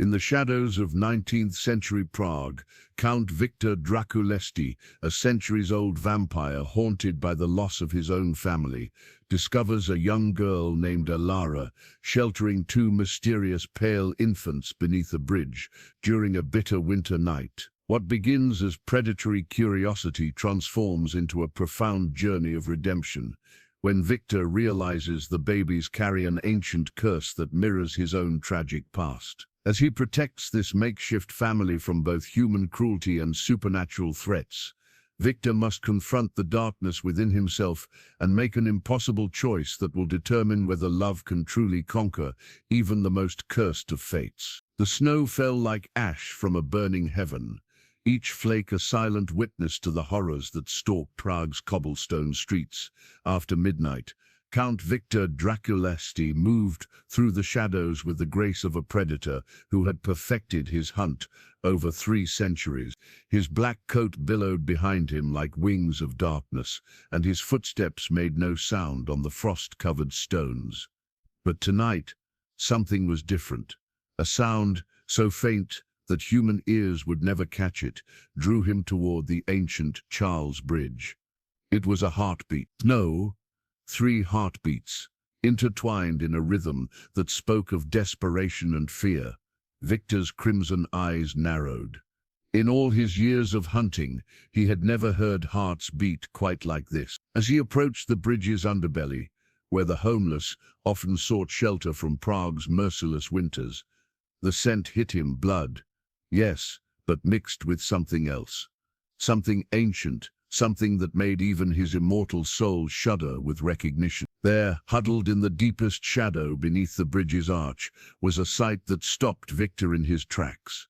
In the shadows of 19th-century Prague, Count Viktor Drăculești, a centuries-old vampire haunted by the loss of his own family, discovers a young girl named Elara sheltering two mysterious pale infants beneath a bridge during a bitter winter night. What begins as predatory curiosity transforms into a profound journey of redemption, when Viktor realizes the babies carry an ancient curse that mirrors his own tragic past. As he protects this makeshift family from both human cruelty and supernatural threats, Viktor must confront the darkness within himself and make an impossible choice that will determine whether love can truly conquer even the most cursed of fates. The snow fell like ash from a burning heaven, each flake a silent witness to the horrors that stalked Prague's cobblestone streets. After midnight, Count Viktor Drăculești moved through the shadows with the grace of a predator who had perfected his hunt over 3 centuries. His black coat billowed behind him like wings of darkness, and his footsteps made no sound on the frost-covered stones. But tonight, something was different. A sound so faint that human ears would never catch it drew him toward the ancient Charles Bridge. It was a heartbeat. No, 3 heartbeats, intertwined in a rhythm that spoke of desperation and fear. Viktor's crimson eyes narrowed. In all his years of hunting, he had never heard hearts beat quite like this. As he approached the bridge's underbelly, where the homeless often sought shelter from Prague's merciless winters, the scent hit him. Blood, yes, but mixed with something else. Something ancient, something that made even his immortal soul shudder with recognition. There, huddled in the deepest shadow beneath the bridge's arch, was a sight that stopped Viktor in his tracks.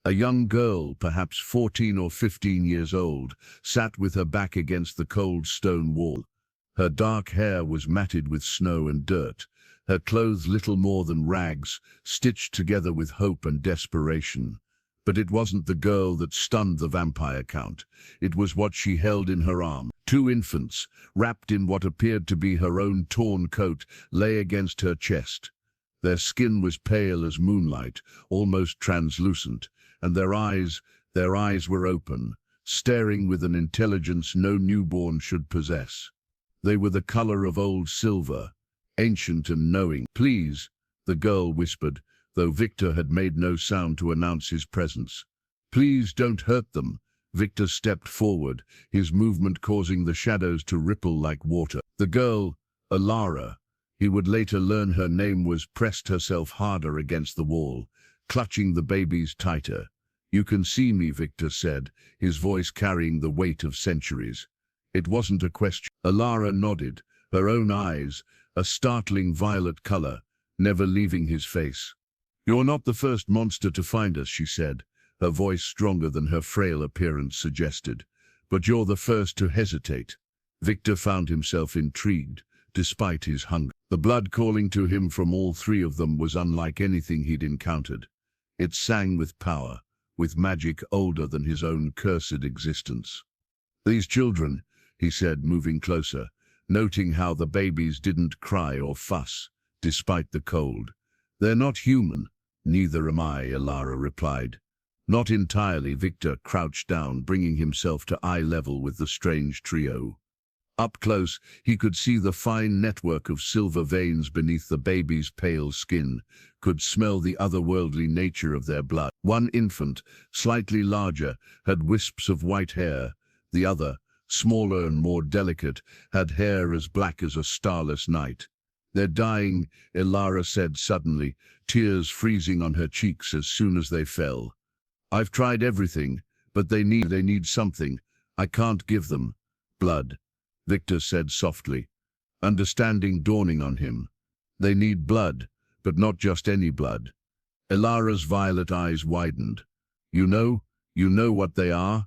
A young girl, perhaps 14 or 15 years old, sat with her back against the cold stone wall. Her dark hair was matted with snow and dirt, her clothes little more than rags, stitched together with hope and desperation. But it wasn't the girl that stunned the vampire count. It was what she held in her arm. 2 infants, wrapped in what appeared to be her own torn coat, lay against her chest. Their skin was pale as moonlight, almost translucent, and their eyes were open, staring with an intelligence no newborn should possess. They were the color of old silver, ancient and knowing. "Please," the girl whispered, though Viktor had made no sound to announce his presence. "Please don't hurt them." Viktor stepped forward, his movement causing the shadows to ripple like water. The girl, Elara, he would later learn her name was, pressed herself harder against the wall, clutching the babies tighter. "You can see me," Viktor said, his voice carrying the weight of centuries. It wasn't a question. Elara nodded, her own eyes, a startling violet color, never leaving his face. "You're not the first monster to find us," she said, her voice stronger than her frail appearance suggested. "But you're the first to hesitate." Viktor found himself intrigued, despite his hunger. The blood calling to him from all 3 of them was unlike anything he'd encountered. It sang with power, with magic older than his own cursed existence. "These children," he said, moving closer, noting how the babies didn't cry or fuss, despite the cold. "They're not human." "Neither am I," Elara replied. "Not entirely." Viktor crouched down, bringing himself to eye level with the strange trio. Up close, he could see the fine network of silver veins beneath the baby's pale skin, could smell the otherworldly nature of their blood. One infant, slightly larger, had wisps of white hair. The other, smaller and more delicate, had hair as black as a starless night. "They're dying," Elara said suddenly, tears freezing on her cheeks as soon as they fell. "I've tried everything, but they need something. I can't give them." "Blood," Viktor said softly, understanding dawning on him. "They need blood, but not just any blood." Elara's violet eyes widened. You know what they are?"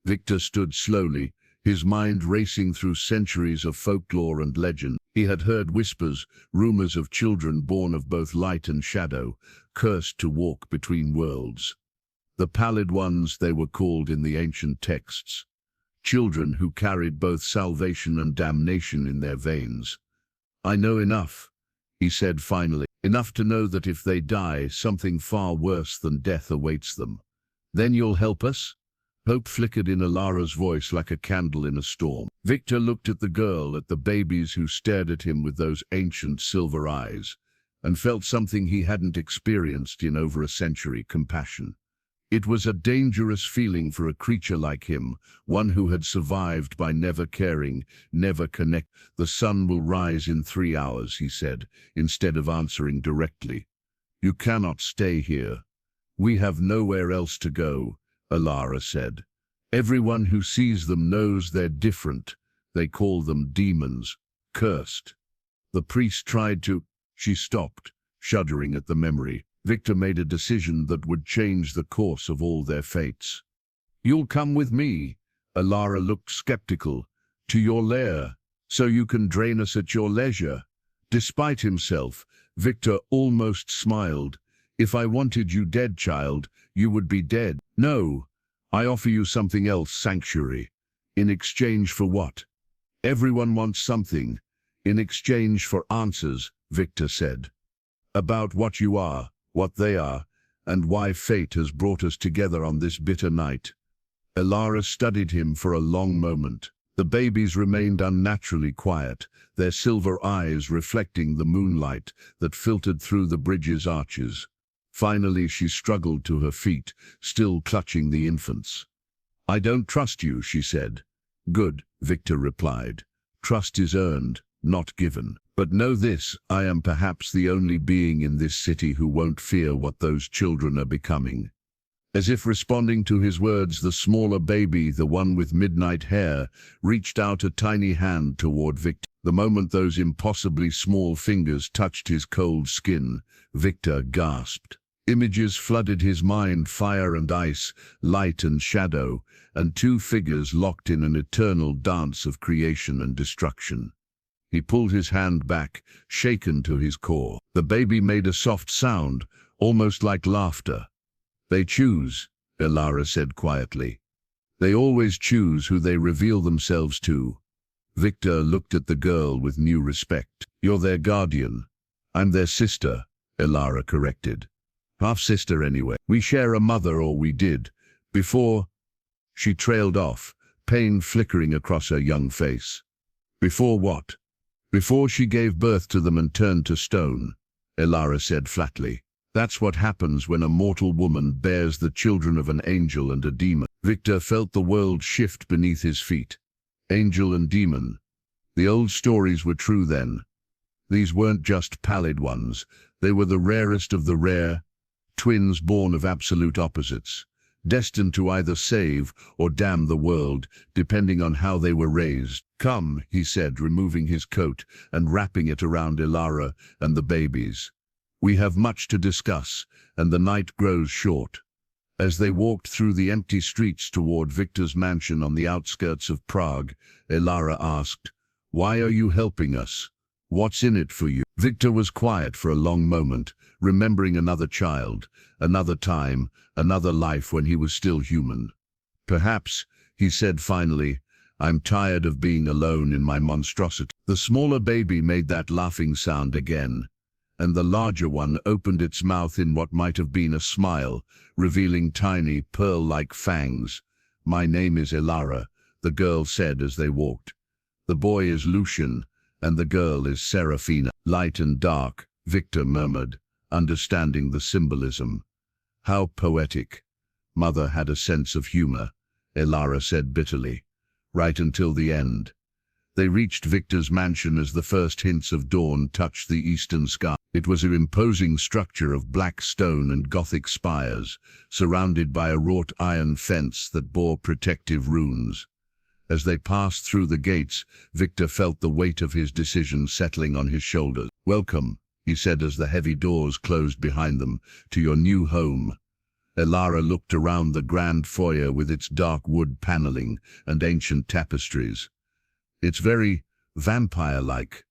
Viktor stood slowly, his mind racing through centuries of folklore and legend. He had heard whispers, rumors of children born of both light and shadow, cursed to walk between worlds. The pallid ones, they were called in the ancient texts. Children who carried both salvation and damnation in their veins. "I know enough," he said finally. Enough to know that if they die, something far worse than death awaits them. Then you'll help us? Hope flickered in Elara's voice like a candle in a storm. Viktor looked at the girl, at the babies who stared at him with those ancient silver eyes, and felt something he hadn't experienced in over a century: compassion. It was a dangerous feeling for a creature like him, one who had survived by never caring, never connect. "The sun will rise in 3 hours," he said, instead of answering directly. "You cannot stay here." "We have nowhere else to go," Elara said. "Everyone who sees them knows they're different. They call them demons, cursed." The priest tried to... She stopped, shuddering at the memory. Viktor made a decision that would change the course of all their fates. "You'll come with me." Elara looked skeptical. "To your lair, so you can drain us at your leisure." Despite himself, Viktor almost smiled. "If I wanted you dead, child, you would be dead." "No, I offer you something else, sanctuary." "In exchange for what?" "Everyone wants something. In exchange for answers," Viktor said. "About what you are, what they are, and why fate has brought us together on this bitter night." Elara studied him for a long moment. The babies remained unnaturally quiet, their silver eyes reflecting the moonlight that filtered through the bridge's arches. Finally she struggled to her feet, still clutching the infants. "I don't trust you," she said. "Good," Viktor replied. "Trust is earned, not given. But know this, I am perhaps the only being in this city who won't fear what those children are becoming." As if responding to his words, the smaller baby, the one with midnight hair, reached out a tiny hand toward Viktor. The moment those impossibly small fingers touched his cold skin, Viktor gasped. Images flooded his mind: fire and ice, light and shadow, and two figures locked in an eternal dance of creation and destruction. He pulled his hand back, shaken to his core. The baby made a soft sound, almost like laughter. "They choose," Elara said quietly. "They always choose who they reveal themselves to." Viktor looked at the girl with new respect. "You're their guardian." "I'm their sister," Elara corrected. "Half-sister anyway. We share a mother, or we did, before..." She trailed off, pain flickering across her young face. "Before what?" "Before she gave birth to them and turned to stone," Elara said flatly. "That's what happens when a mortal woman bears the children of an angel and a demon." Viktor felt the world shift beneath his feet. Angel and demon. The old stories were true then. These weren't just pallid ones. They were the rarest of the rare, twins born of absolute opposites, destined to either save or damn the world, depending on how they were raised. "Come," he said, removing his coat and wrapping it around Elara and the babies. "We have much to discuss, and the night grows short." As they walked through the empty streets toward Viktor's mansion on the outskirts of Prague, Elara asked, "Why are you helping us? What's in it for you?" Viktor was quiet for a long moment, remembering another child, another time, another life when he was still human. "Perhaps," he said finally, "I'm tired of being alone in my monstrosity." The smaller baby made that laughing sound again, and the larger one opened its mouth in what might have been a smile, revealing tiny, pearl-like fangs. "My name is Elara," the girl said as they walked. "The boy is Lucian, and the girl is Serafina." "Light and dark," Viktor murmured, understanding the symbolism. "How poetic." "Mother had a sense of humor," Elara said bitterly. "Right until the end." They reached Viktor's mansion as the first hints of dawn touched the eastern sky. It was an imposing structure of black stone and Gothic spires, surrounded by a wrought iron fence that bore protective runes. As they passed through the gates, Viktor felt the weight of his decision settling on his shoulders. "Welcome," he said as the heavy doors closed behind them, "to your new home." Elara looked around the grand foyer with its dark wood paneling and ancient tapestries. "It's very vampire-like."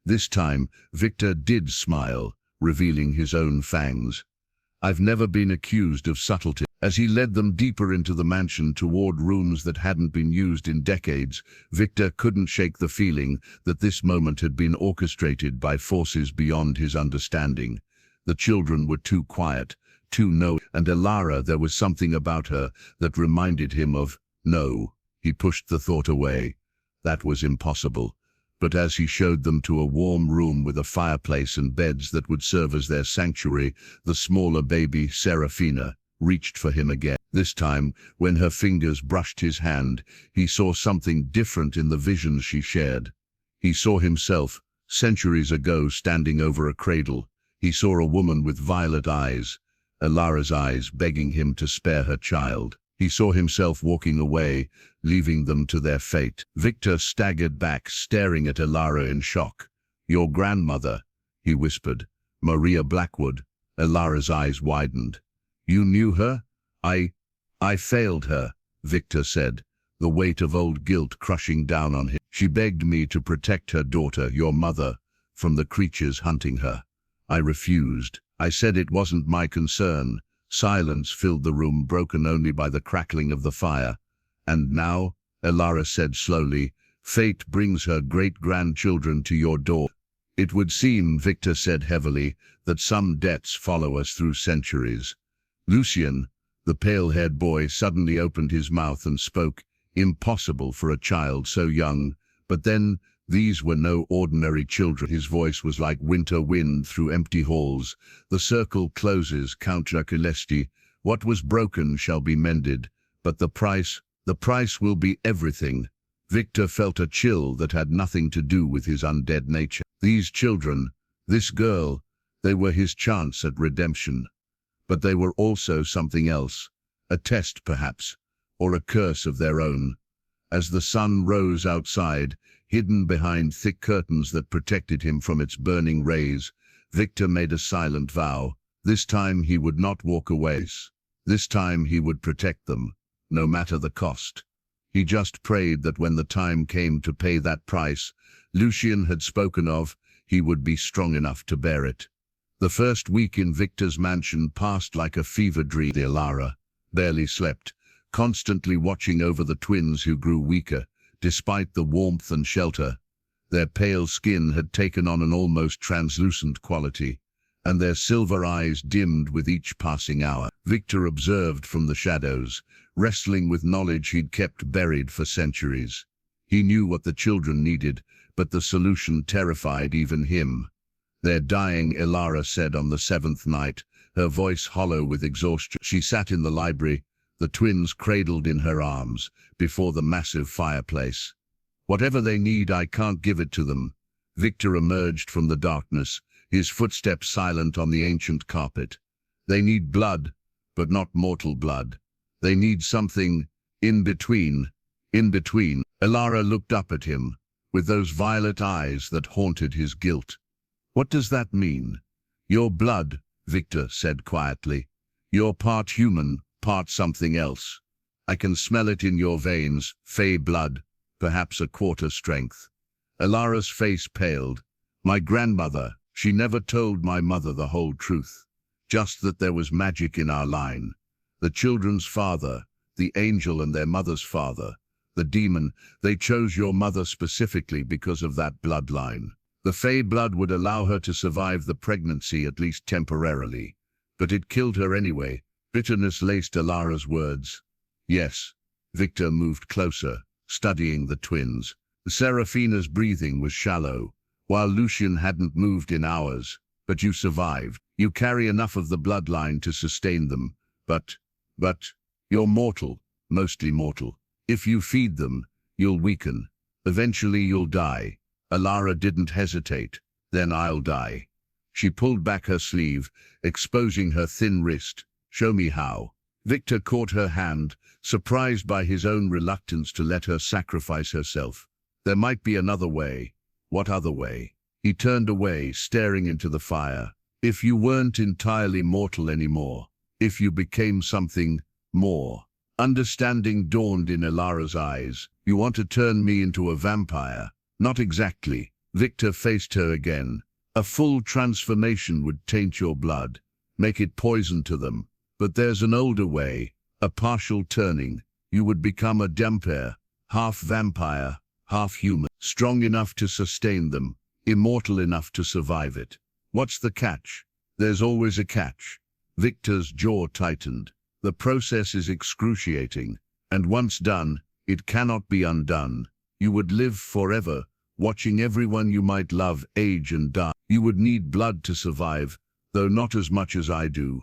This time, Viktor did smile, revealing his own fangs. "I've never been accused of subtlety." As he led them deeper into the mansion toward rooms that hadn't been used in decades, Viktor couldn't shake the feeling that this moment had been orchestrated by forces beyond his understanding. The children were too quiet, too knowing, and Elara, there was something about her that reminded him of no. He pushed the thought away. That was impossible. But as he showed them to a warm room with a fireplace and beds that would serve as their sanctuary, the smaller baby, Serafina, reached for him again. This time, when her fingers brushed his hand, he saw something different in the visions she shared. He saw himself, centuries ago, standing over a cradle. He saw a woman with violet eyes, Elara's eyes, begging him to spare her child. He saw himself walking away, leaving them to their fate. Viktor staggered back, staring at Elara in shock. "Your grandmother," he whispered. "Maria Blackwood." Elara's eyes widened. "You knew her?" I failed her," Viktor said, the weight of old guilt crushing down on him. "She begged me to protect her daughter, your mother, from the creatures hunting her. I refused. I said it wasn't my concern." Silence filled the room, broken only by the crackling of the fire. "And now," Elara said slowly, "fate brings her great-grandchildren to your door." "It would seem," Viktor said heavily, "that some debts follow us through centuries." Lucien, the pale-haired boy, suddenly opened his mouth and spoke. Impossible for a child so young. But then, these were no ordinary children. His voice was like winter wind through empty halls. "The circle closes, Count Drăculești. What was broken shall be mended. But the price will be everything." Viktor felt a chill that had nothing to do with his undead nature. These children, this girl, they were his chance at redemption. But they were also something else, a test perhaps, or a curse of their own. As the sun rose outside, hidden behind thick curtains that protected him from its burning rays, Viktor made a silent vow. This time he would not walk away. This time he would protect them, no matter the cost. He just prayed that when the time came to pay that price Lucien had spoken of, he would be strong enough to bear it. The first week in Viktor's mansion passed like a fever dream. Elara barely slept, constantly watching over the twins who grew weaker, despite the warmth and shelter. Their pale skin had taken on an almost translucent quality, and their silver eyes dimmed with each passing hour. Viktor observed from the shadows, wrestling with knowledge he'd kept buried for centuries. He knew what the children needed, but the solution terrified even him. "They're dying," Elara said on the 7th night, her voice hollow with exhaustion. She sat in the library, the twins cradled in her arms, before the massive fireplace. "Whatever they need, I can't give it to them." Viktor emerged from the darkness, his footsteps silent on the ancient carpet. "They need blood, but not mortal blood. They need something in between. In between." Elara looked up at him, with those violet eyes that haunted his guilt. "What does that mean?" "Your blood," Viktor said quietly. "You're part human, part something else. I can smell it in your veins, fey blood, perhaps a quarter strength." Elara's face paled. "My grandmother, she never told my mother the whole truth. Just that there was magic in our line. The children's father, the angel and their mother's father, the demon, they chose your mother specifically because of that bloodline. The fey blood would allow her to survive the pregnancy, at least temporarily. But it killed her anyway." Bitterness laced Elara's words. "Yes." Viktor moved closer, studying the twins. Serafina's breathing was shallow, while Lucien hadn't moved in hours. "But you survived. You carry enough of the bloodline to sustain them. But you're mortal, mostly mortal. If you feed them, you'll weaken. Eventually you'll die." Elara didn't hesitate. "Then I'll die." She pulled back her sleeve, exposing her thin wrist. "Show me how." Viktor caught her hand, surprised by his own reluctance to let her sacrifice herself. There might be another way. What other way? He turned away, staring into the fire. "If you weren't entirely mortal anymore, if you became something more." Understanding dawned in Elara's eyes. "You want to turn me into a vampire?" "Not exactly." Viktor faced her again. "A full transformation would taint your blood, make it poison to them. But there's an older way, a partial turning. You would become a vampire, half vampire, half human, strong enough to sustain them, immortal enough to survive it. What's the catch? There's always a catch. Viktor's jaw tightened. The process is excruciating, and once done, it cannot be undone. You would live forever, watching everyone you might love age and die. You would need blood to survive, though not as much as I do.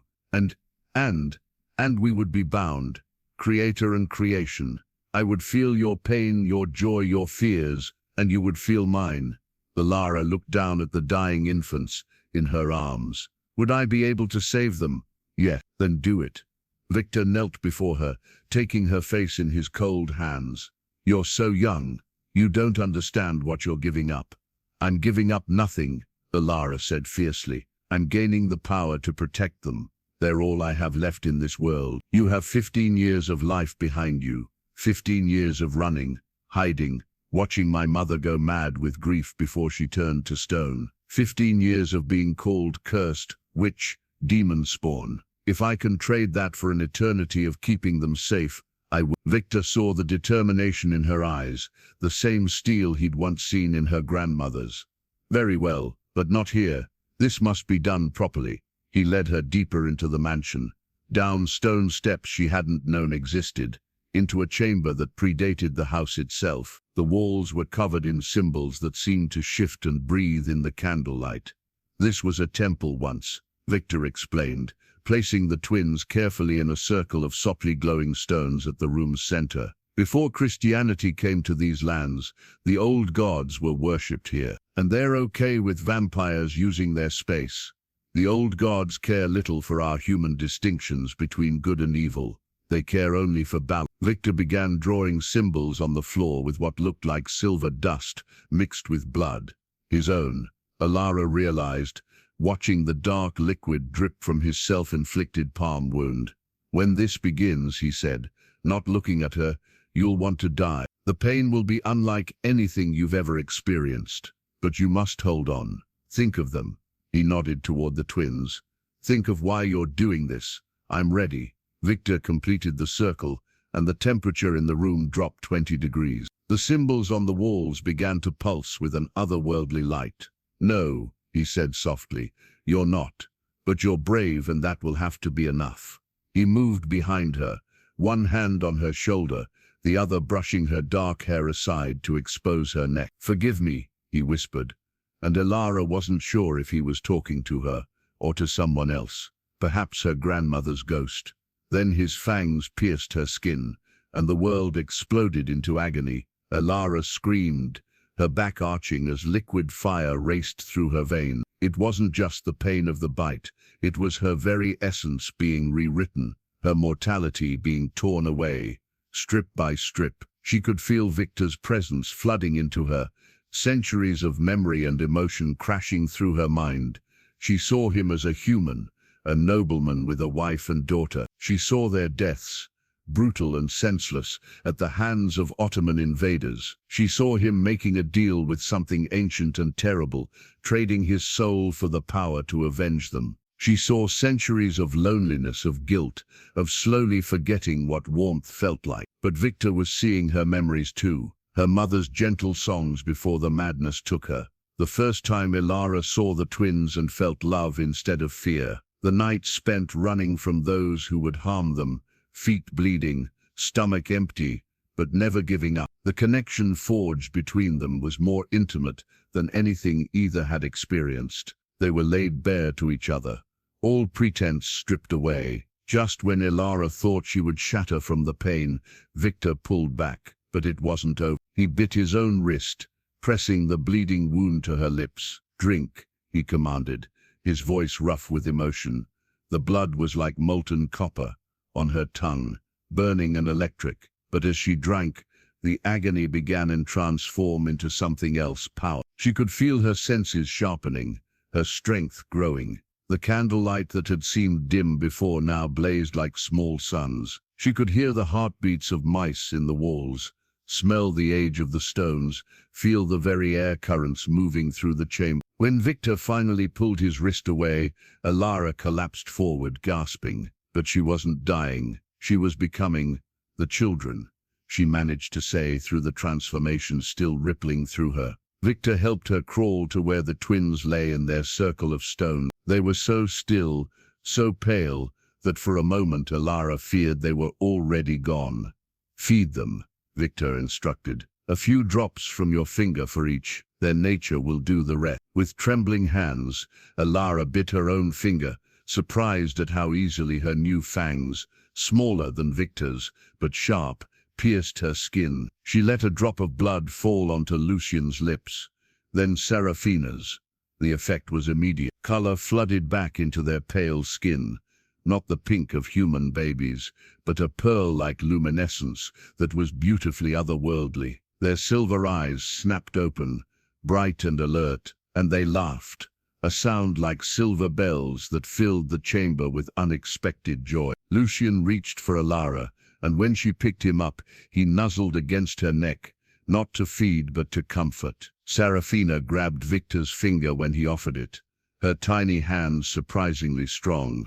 And we would be bound, creator and creation. I would feel your pain, your joy, your fears, and you would feel mine. Elara looked down at the dying infants in her arms. Would I be able to save them? Yes, then do it. Viktor knelt before her, taking her face in his cold hands. You're so young. You don't understand what you're giving up. I'm giving up nothing, Elara said fiercely. I'm gaining the power to protect them. They're all I have left in this world. You have 15 years of life behind you. 15 years of running, hiding, watching my mother go mad with grief before she turned to stone. 15 years of being called cursed, witch, demon spawn. If I can trade that for an eternity of keeping them safe, I will. Viktor saw the determination in her eyes, the same steel he'd once seen in her grandmother's. Very well, but not here. This must be done properly. He led her deeper into the mansion, down stone steps she hadn't known existed, into a chamber that predated the house itself. The walls were covered in symbols that seemed to shift and breathe in the candlelight. This was a temple once, Viktor explained, placing the twins carefully in a circle of softly glowing stones at the room's center. Before Christianity came to these lands, the old gods were worshipped here, and they're okay with vampires using their space. The old gods care little for our human distinctions between good and evil. They care only for balance. Viktor began drawing symbols on the floor with what looked like silver dust mixed with blood. His own, Elara realized, watching the dark liquid drip from his self-inflicted palm wound. When this begins, he said, not looking at her, you'll want to die. The pain will be unlike anything you've ever experienced. But you must hold on. Think of them. He nodded toward the twins. Think of why you're doing this. I'm ready. Viktor completed the circle, and the temperature in the room dropped 20 degrees. The symbols on the walls began to pulse with an otherworldly light. No, he said softly, you're not. But you're brave, and that will have to be enough. He moved behind her, one hand on her shoulder, the other brushing her dark hair aside to expose her neck. Forgive me, he whispered. And Elara wasn't sure if he was talking to her, or to someone else, perhaps her grandmother's ghost. Then his fangs pierced her skin, and the world exploded into agony. Elara screamed, her back arching as liquid fire raced through her veins. It wasn't just the pain of the bite, it was her very essence being rewritten, her mortality being torn away. Strip by strip, she could feel Viktor's presence flooding into her, centuries of memory and emotion crashing through her mind. She saw him as a human, a nobleman with a wife and daughter. She saw their deaths, brutal and senseless, at the hands of Ottoman invaders. She saw him making a deal with something ancient and terrible, trading his soul for the power to avenge them. She saw centuries of loneliness, of guilt, of slowly forgetting what warmth felt like. But Viktor was seeing her memories too. Her mother's gentle songs before the madness took her. The first time Elara saw the twins and felt love instead of fear. The night spent running from those who would harm them, feet bleeding, stomach empty, but never giving up. The connection forged between them was more intimate than anything either had experienced. They were laid bare to each other, all pretense stripped away. Just when Elara thought she would shatter from the pain, Viktor pulled back, but it wasn't over. He bit his own wrist, pressing the bleeding wound to her lips. Drink, he commanded, his voice rough with emotion. The blood was like molten copper on her tongue, burning and electric. But as she drank, the agony began and transform into something else, power. She could feel her senses sharpening, her strength growing. The candlelight that had seemed dim before now blazed like small suns. She could hear the heartbeats of mice in the walls, smell the age of the stones, feel the very air currents moving through the chamber. When Viktor finally pulled his wrist away, Elara collapsed forward, gasping. But she wasn't dying. She was becoming the children, she managed to say through the transformation still rippling through her. Viktor helped her crawl to where the twins lay in their circle of stone. They were so still, so pale, that for a moment Elara feared they were already gone. Feed them, Viktor instructed. A few drops from your finger for each. Their nature will do the rest. With trembling hands, Elara bit her own finger, surprised at how easily her new fangs, smaller than Viktor's, but sharp, pierced her skin. She let a drop of blood fall onto Lucian's lips, then Serafina's. The effect was immediate. Color flooded back into their pale skin, not the pink of human babies, but a pearl-like luminescence that was beautifully otherworldly. Their silver eyes snapped open, bright and alert, and they laughed, a sound like silver bells that filled the chamber with unexpected joy. Lucian reached for Elara, and when she picked him up, he nuzzled against her neck, not to feed but to comfort. Serafina grabbed Viktor's finger when he offered it, her tiny hands surprisingly strong.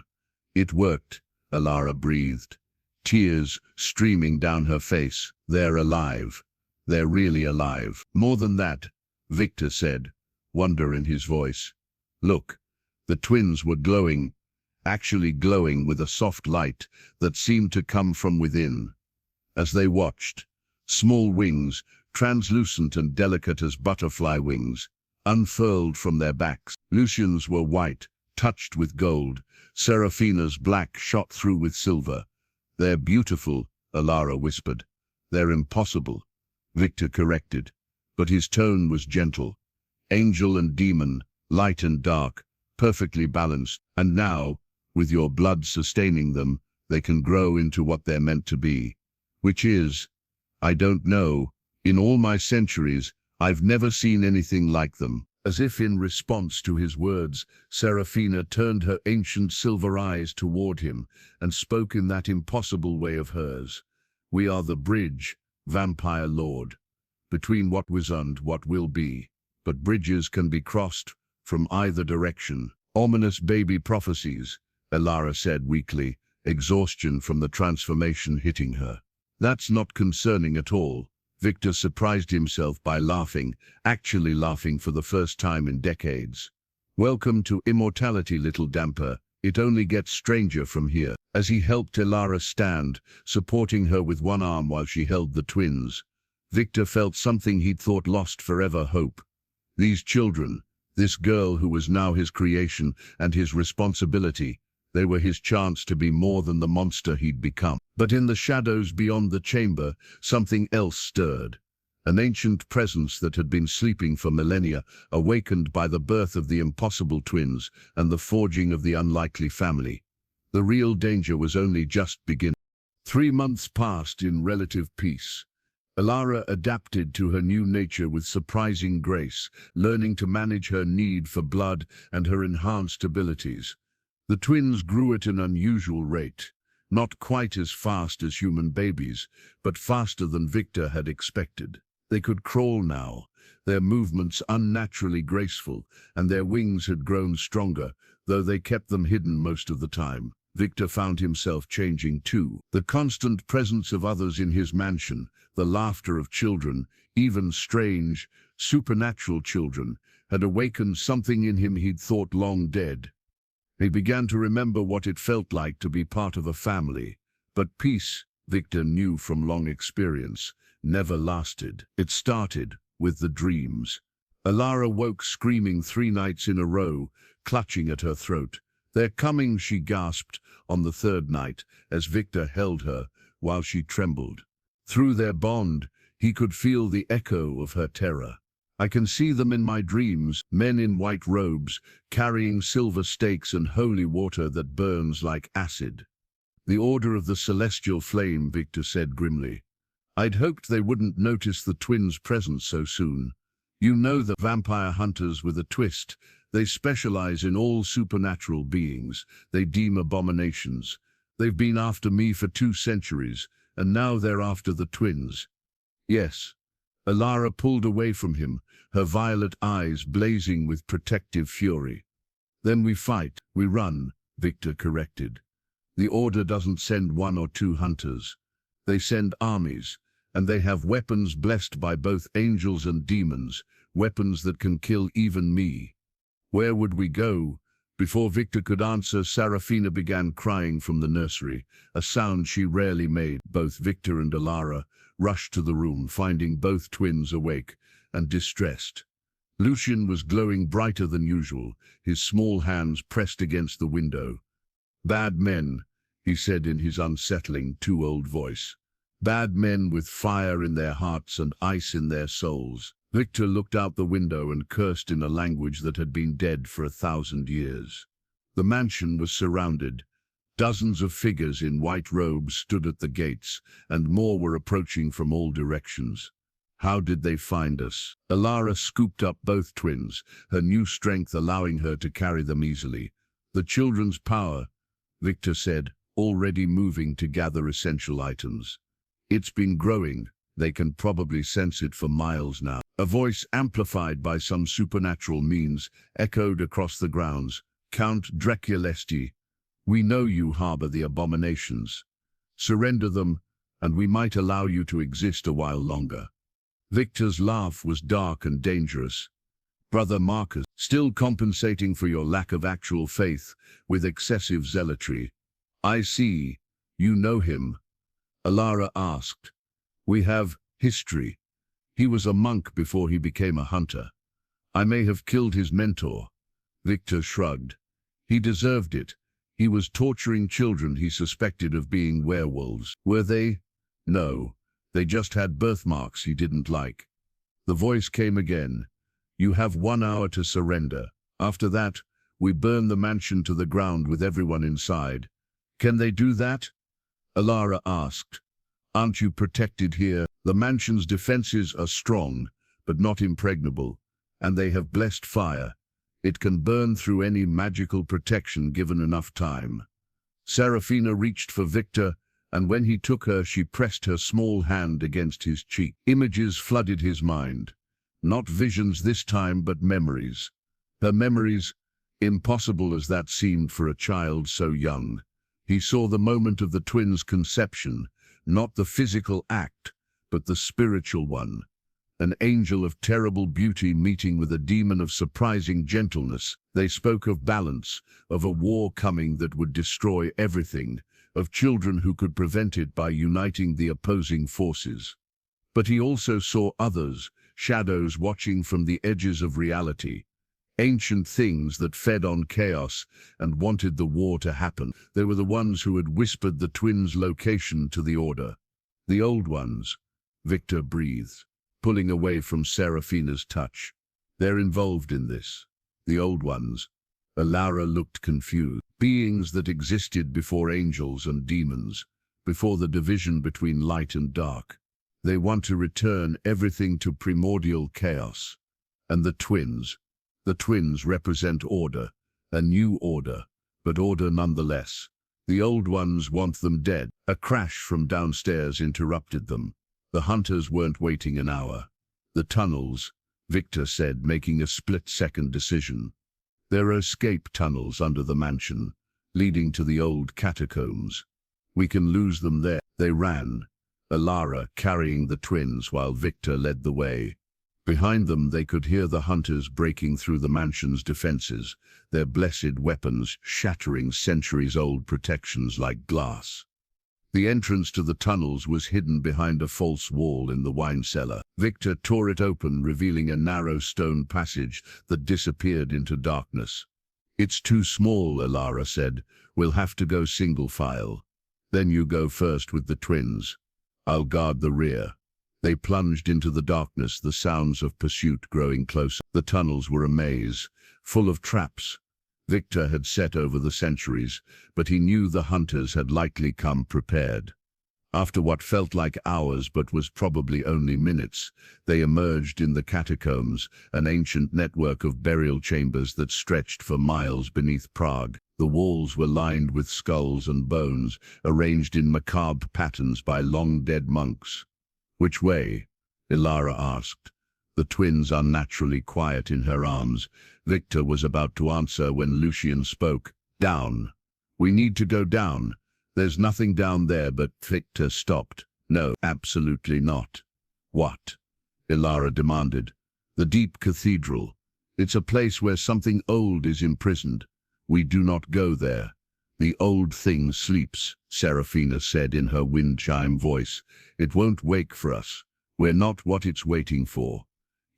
It worked, Elara breathed, tears streaming down her face. They're alive. They're really alive. More than that, Viktor said, wonder in his voice. Look, the twins were glowing, actually glowing with a soft light that seemed to come from within. As they watched, small wings, translucent and delicate as butterfly wings, unfurled from their backs. Lucian's were white, touched with gold. Serafina's black shot through with silver. They're beautiful, Elara whispered. They're impossible, Viktor corrected, but his tone was gentle. Angel and demon, light and dark, perfectly balanced. And now, with your blood sustaining them, they can grow into what they're meant to be. Which is, I don't know, in all my centuries, I've never seen anything like them. As if in response to his words, Serafina turned her ancient silver eyes toward him and spoke in that impossible way of hers. We are the bridge, vampire lord, between what was and what will be. But bridges can be crossed from either direction. Ominous baby prophecies, Elara said weakly, exhaustion from the transformation hitting her. That's not concerning at all. Viktor surprised himself by laughing, actually laughing for the first time in decades. Welcome to immortality, little damper. It only gets stranger from here. As he helped Elara stand, supporting her with one arm while she held the twins, Viktor felt something he'd thought lost forever: hope. These children, this girl who was now his creation and his responsibility, they were his chance to be more than the monster he'd become. But in the shadows beyond the chamber, something else stirred. An ancient presence that had been sleeping for millennia, awakened by the birth of the impossible twins and the forging of the unlikely family. The real danger was only just beginning. 3 months passed in relative peace. Elara adapted to her new nature with surprising grace, learning to manage her need for blood and her enhanced abilities. The twins grew at an unusual rate, not quite as fast as human babies, but faster than Viktor had expected. They could crawl now, their movements unnaturally graceful, and their wings had grown stronger, though they kept them hidden most of the time. Viktor found himself changing too. The constant presence of others in his mansion, the laughter of children, even strange, supernatural children, had awakened something in him he'd thought long dead. He began to remember what it felt like to be part of a family. But peace, Viktor knew from long experience, never lasted. It started with the dreams. Elara woke screaming 3 nights in a row, clutching at her throat. "They're coming," she gasped on the 3rd night, as Viktor held her while she trembled. Through their bond, he could feel the echo of her terror. "I can see them in my dreams, men in white robes, carrying silver stakes and holy water that burns like acid." "The order of the celestial flame," Viktor said grimly. "I'd hoped they wouldn't notice the twins' presence so soon. You know, the vampire hunters with a twist. They specialize in all supernatural beings. They deem abominations. They've been after me for 2 centuries, and now they're after the twins." "Yes." Elara pulled away from him, her violet eyes blazing with protective fury. "Then we fight, we run," Viktor corrected. The Order doesn't send 1 or 2 hunters. They send armies, and they have weapons blessed by both angels and demons, weapons that can kill even me. Where would we go? Before Viktor could answer, Serafina began crying from the nursery, a sound she rarely made. Both Viktor and Elara rushed to the room, finding both twins awake and distressed. Lucian was glowing brighter than usual, his small hands pressed against the window. "Bad men," he said in his unsettling, too-old voice. "Bad men with fire in their hearts and ice in their souls." Viktor looked out the window and cursed in a language that had been dead for 1,000 years. The mansion was surrounded. Dozens of figures in white robes stood at the gates, and more were approaching from all directions. How did they find us? Elara scooped up both twins, her new strength allowing her to carry them easily. "The children's power," Viktor said, already moving to gather essential items. "It's been growing. They can probably sense it for miles now." A voice amplified by some supernatural means echoed across the grounds. "Count Drăculești, we know you harbor the abominations. Surrender them, and we might allow you to exist a while longer." Viktor's laugh was dark and dangerous. "Brother Marcus, still compensating for your lack of actual faith with excessive zealotry. I see. You know him?" Elara asked. "We have history. He was a monk before he became a hunter. I may have killed his mentor." Viktor shrugged. "He deserved it. He was torturing children he suspected of being werewolves." "Were they?" "No. They just had birthmarks he didn't like." The voice came again. "You have 1 hour to surrender. After that, we burn the mansion to the ground with everyone inside." "Can they do that?" Elara asked. "Aren't you protected here?" "The mansion's defenses are strong, but not impregnable, and they have blessed fire. It can burn through any magical protection given enough time." Serafina reached for Viktor, and when he took her, she pressed her small hand against his cheek. Images flooded his mind. Not visions this time, but memories. Her memories, impossible as that seemed for a child so young. He saw the moment of the twins' conception, not the physical act, but the spiritual one. An angel of terrible beauty meeting with a demon of surprising gentleness. They spoke of balance, of a war coming that would destroy everything, of children who could prevent it by uniting the opposing forces. But he also saw others, shadows watching from the edges of reality. Ancient things that fed on chaos and wanted the war to happen. They were the ones who had whispered the twins' location to the Order. "The old ones," Viktor breathed, pulling away from Serafina's touch. "They're involved in this. The old ones." Elara looked confused. "Beings that existed before angels and demons, before the division between light and dark. They want to return everything to primordial chaos. And the twins represent order, a new order, but order nonetheless. The old ones want them dead." A crash from downstairs interrupted them. The hunters weren't waiting an hour. "The tunnels," Viktor said, making a split-second decision. "There are escape tunnels under the mansion, leading to the old catacombs. We can lose them there." They ran, Elara carrying the twins while Viktor led the way. Behind them they could hear the hunters breaking through the mansion's defenses, their blessed weapons shattering centuries-old protections like glass. The entrance to the tunnels was hidden behind a false wall in the wine cellar. Viktor tore it open, revealing a narrow stone passage that disappeared into darkness. "It's too small," Elara said. "We'll have to go single file. Then you go first with the twins. I'll guard the rear." They plunged into the darkness, the sounds of pursuit growing closer. The tunnels were a maze, full of traps Viktor had set over the centuries, but he knew the hunters had likely come prepared. After what felt like hours but was probably only minutes, they emerged in the catacombs, an ancient network of burial chambers that stretched for miles beneath Prague. The walls were lined with skulls and bones, arranged in macabre patterns by long-dead monks. "Which way?" Elara asked, the twins unnaturally quiet in her arms. Viktor was about to answer when Lucian spoke. "Down. We need to go down." There's nothing down there but Victor stopped. No, absolutely not. What? Elara demanded. The deep cathedral. It's a place where something old is imprisoned. We do not go there. The old thing sleeps, Serafina said in her wind chime voice. It won't wake for us. We're not what it's waiting for.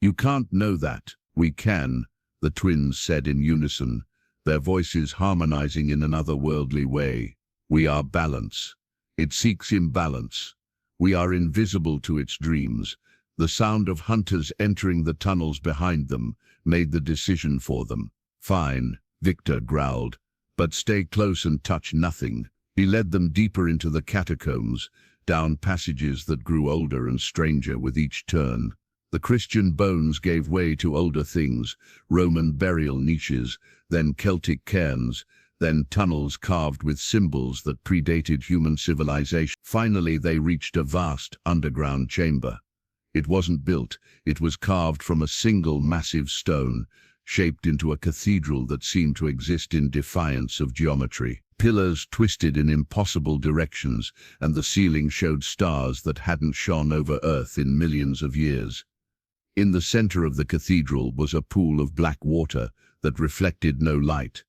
You can't know that. We can, the twins said in unison, their voices harmonizing in an otherworldly way. We are balance. It seeks imbalance. We are invisible to its dreams. The sound of hunters entering the tunnels behind them made the decision for them. Fine, Viktor growled, but stay close and touch nothing. He led them deeper into the catacombs, down passages that grew older and stranger with each turn. The Christian bones gave way to older things, Roman burial niches, then Celtic cairns, then tunnels carved with symbols that predated human civilization. Finally, they reached a vast underground chamber. It wasn't built, it was carved from a single massive stone, shaped into a cathedral that seemed to exist in defiance of geometry. Pillars twisted in impossible directions, and the ceiling showed stars that hadn't shone over Earth in millions of years. In the center of the cathedral was a pool of black water that reflected no light.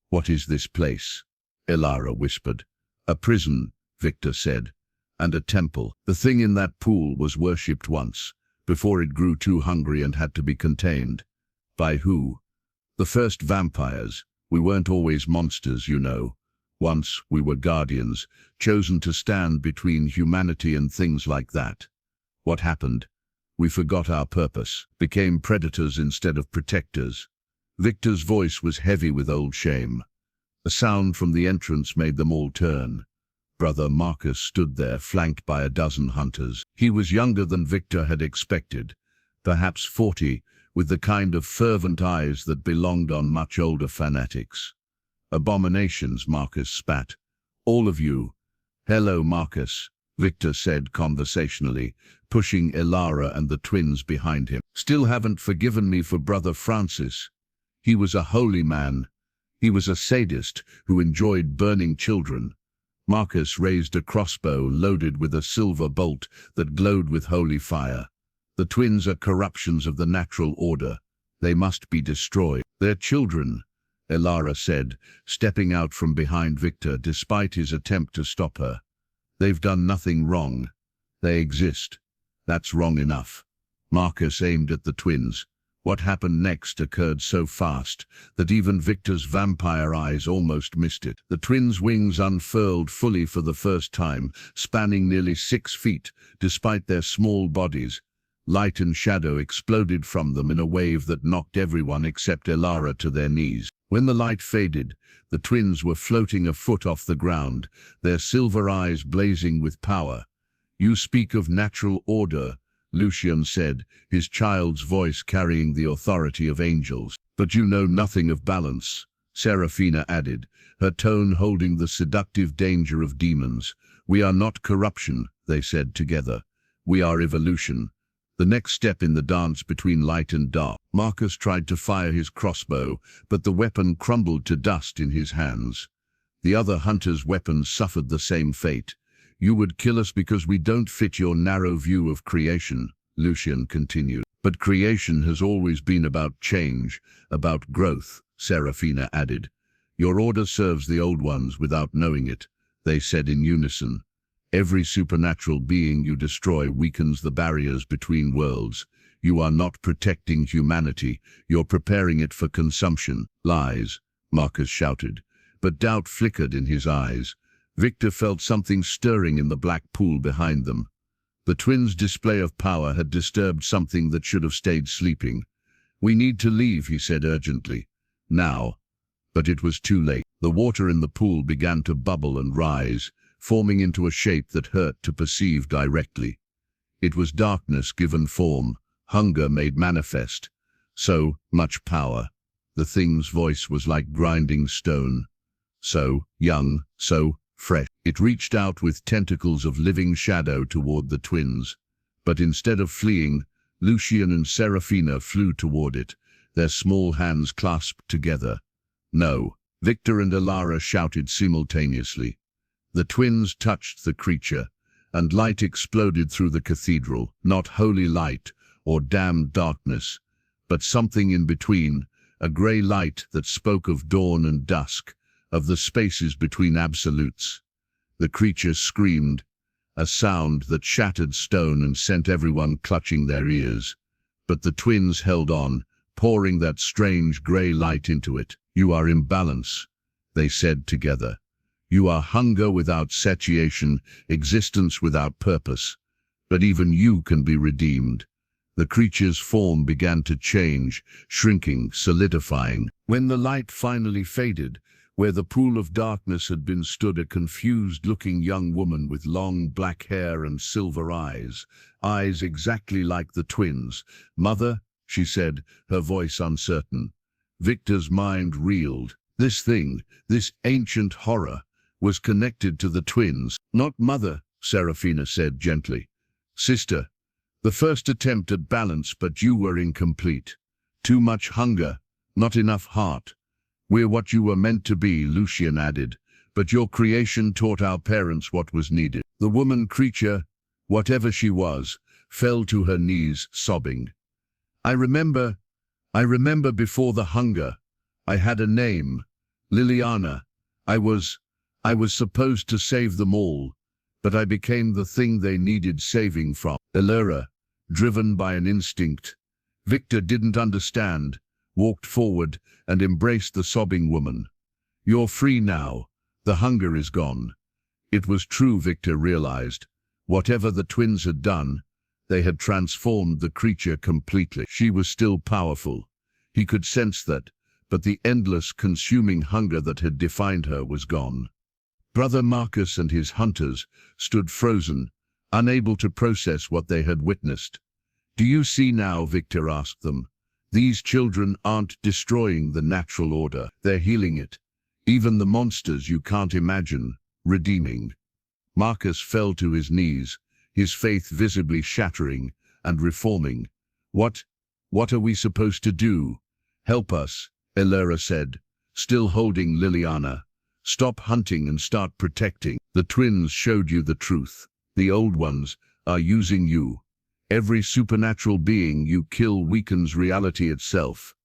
What is this place? Elara whispered. A prison, Viktor said, and a temple. The thing in that pool was worshipped once, before it grew too hungry and had to be contained. By who? The first vampires. We weren't always monsters, you know. Once we were guardians, chosen to stand between humanity and things like that. What happened? We forgot our purpose, became predators instead of protectors. Viktor's voice was heavy with old shame. A sound from the entrance made them all turn. Brother Marcus stood there, flanked by a dozen hunters. He was younger than Viktor had expected, perhaps 40, with the kind of fervent eyes that belonged on much older fanatics. Abominations, Marcus spat. All of you. Hello, Marcus, Viktor said conversationally, pushing Elara and the twins behind him. Still haven't forgiven me for Brother Francis. He was a holy man. He was a sadist who enjoyed burning children. Marcus raised a crossbow loaded with a silver bolt that glowed with holy fire. The twins are corruptions of the natural order. They must be destroyed. They're children, Elara said, stepping out from behind Viktor despite his attempt to stop her. They've done nothing wrong. They exist. That's wrong enough. Marcus aimed at the twins. What happened next occurred so fast that even Viktor's vampire eyes almost missed it. The twins' wings unfurled fully for the first time, spanning nearly 6 feet, despite their small bodies. Light and shadow exploded from them in a wave that knocked everyone except Elara to their knees. When the light faded, the twins were floating a foot off the ground, their silver eyes blazing with power. You speak of natural order, Lucian said, his child's voice carrying the authority of angels. But you know nothing of balance, Serafina added, her tone holding the seductive danger of demons. We are not corruption, they said together. We are evolution. The next step in the dance between light and dark. Marcus tried to fire his crossbow, but the weapon crumbled to dust in his hands. The other hunters' weapons suffered the same fate. You would kill us because we don't fit your narrow view of creation, Lucian continued. But creation has always been about change, about growth, Serafina added. Your order serves the old ones without knowing it, they said in unison. Every supernatural being you destroy weakens the barriers between worlds. You are not protecting humanity, you're preparing it for consumption. Lies, Marcus shouted, but doubt flickered in his eyes. Viktor felt something stirring in the black pool behind them. The twins' display of power had disturbed something that should have stayed sleeping. We need to leave, he said urgently. Now. But it was too late. The water in the pool began to bubble and rise, forming into a shape that hurt to perceive directly. It was darkness given form, hunger made manifest. So much power. The thing's voice was like grinding stone. So young, so fresh. It reached out with tentacles of living shadow toward the twins. But instead of fleeing, Lucian and Serafina flew toward it, their small hands clasped together. No, Viktor and Elara shouted simultaneously. The twins touched the creature, and light exploded through the cathedral, not holy light or damned darkness, but something in between, a grey light that spoke of dawn and dusk, of the spaces between absolutes. The creature screamed, a sound that shattered stone and sent everyone clutching their ears. But the twins held on, pouring that strange grey light into it. "You are imbalance," they said together. "You are hunger without satiation, existence without purpose. But even you can be redeemed." The creature's form began to change, shrinking, solidifying. When the light finally faded, where the pool of darkness had been stood a confused-looking young woman with long black hair and silver eyes exactly like the twins. "Mother," she said, her voice uncertain. Viktor's mind reeled. This thing, this ancient horror, was connected to the twins. "Not mother," Serafina said gently. "Sister. The first attempt at balance, but you were incomplete. Too much hunger, not enough heart." "We're what you were meant to be," Lucian added, "but your creation taught our parents what was needed." The woman creature, whatever she was, fell to her knees, sobbing. I remember before the hunger. I had a name, Liliana. I was supposed to save them all, but I became the thing they needed saving from." Elara, driven by an instinct. Viktor didn't understand, walked forward and embraced the sobbing woman. "You're free now. The hunger is gone." It was true, Viktor realized. Whatever the twins had done, they had transformed the creature completely. She was still powerful. He could sense that, but the endless, consuming hunger that had defined her was gone. Brother Marcus and his hunters stood frozen, unable to process what they had witnessed. "Do you see now?" Viktor asked them. "These children aren't destroying the natural order. They're healing it. Even the monsters you can't imagine, redeeming." Marcus fell to his knees, his faith visibly shattering and reforming. What are we supposed to do?" "Help us," Elara said, still holding Liliana. "Stop hunting and start protecting. The twins showed you the truth. The old ones are using you. Every supernatural being you kill weakens reality itself."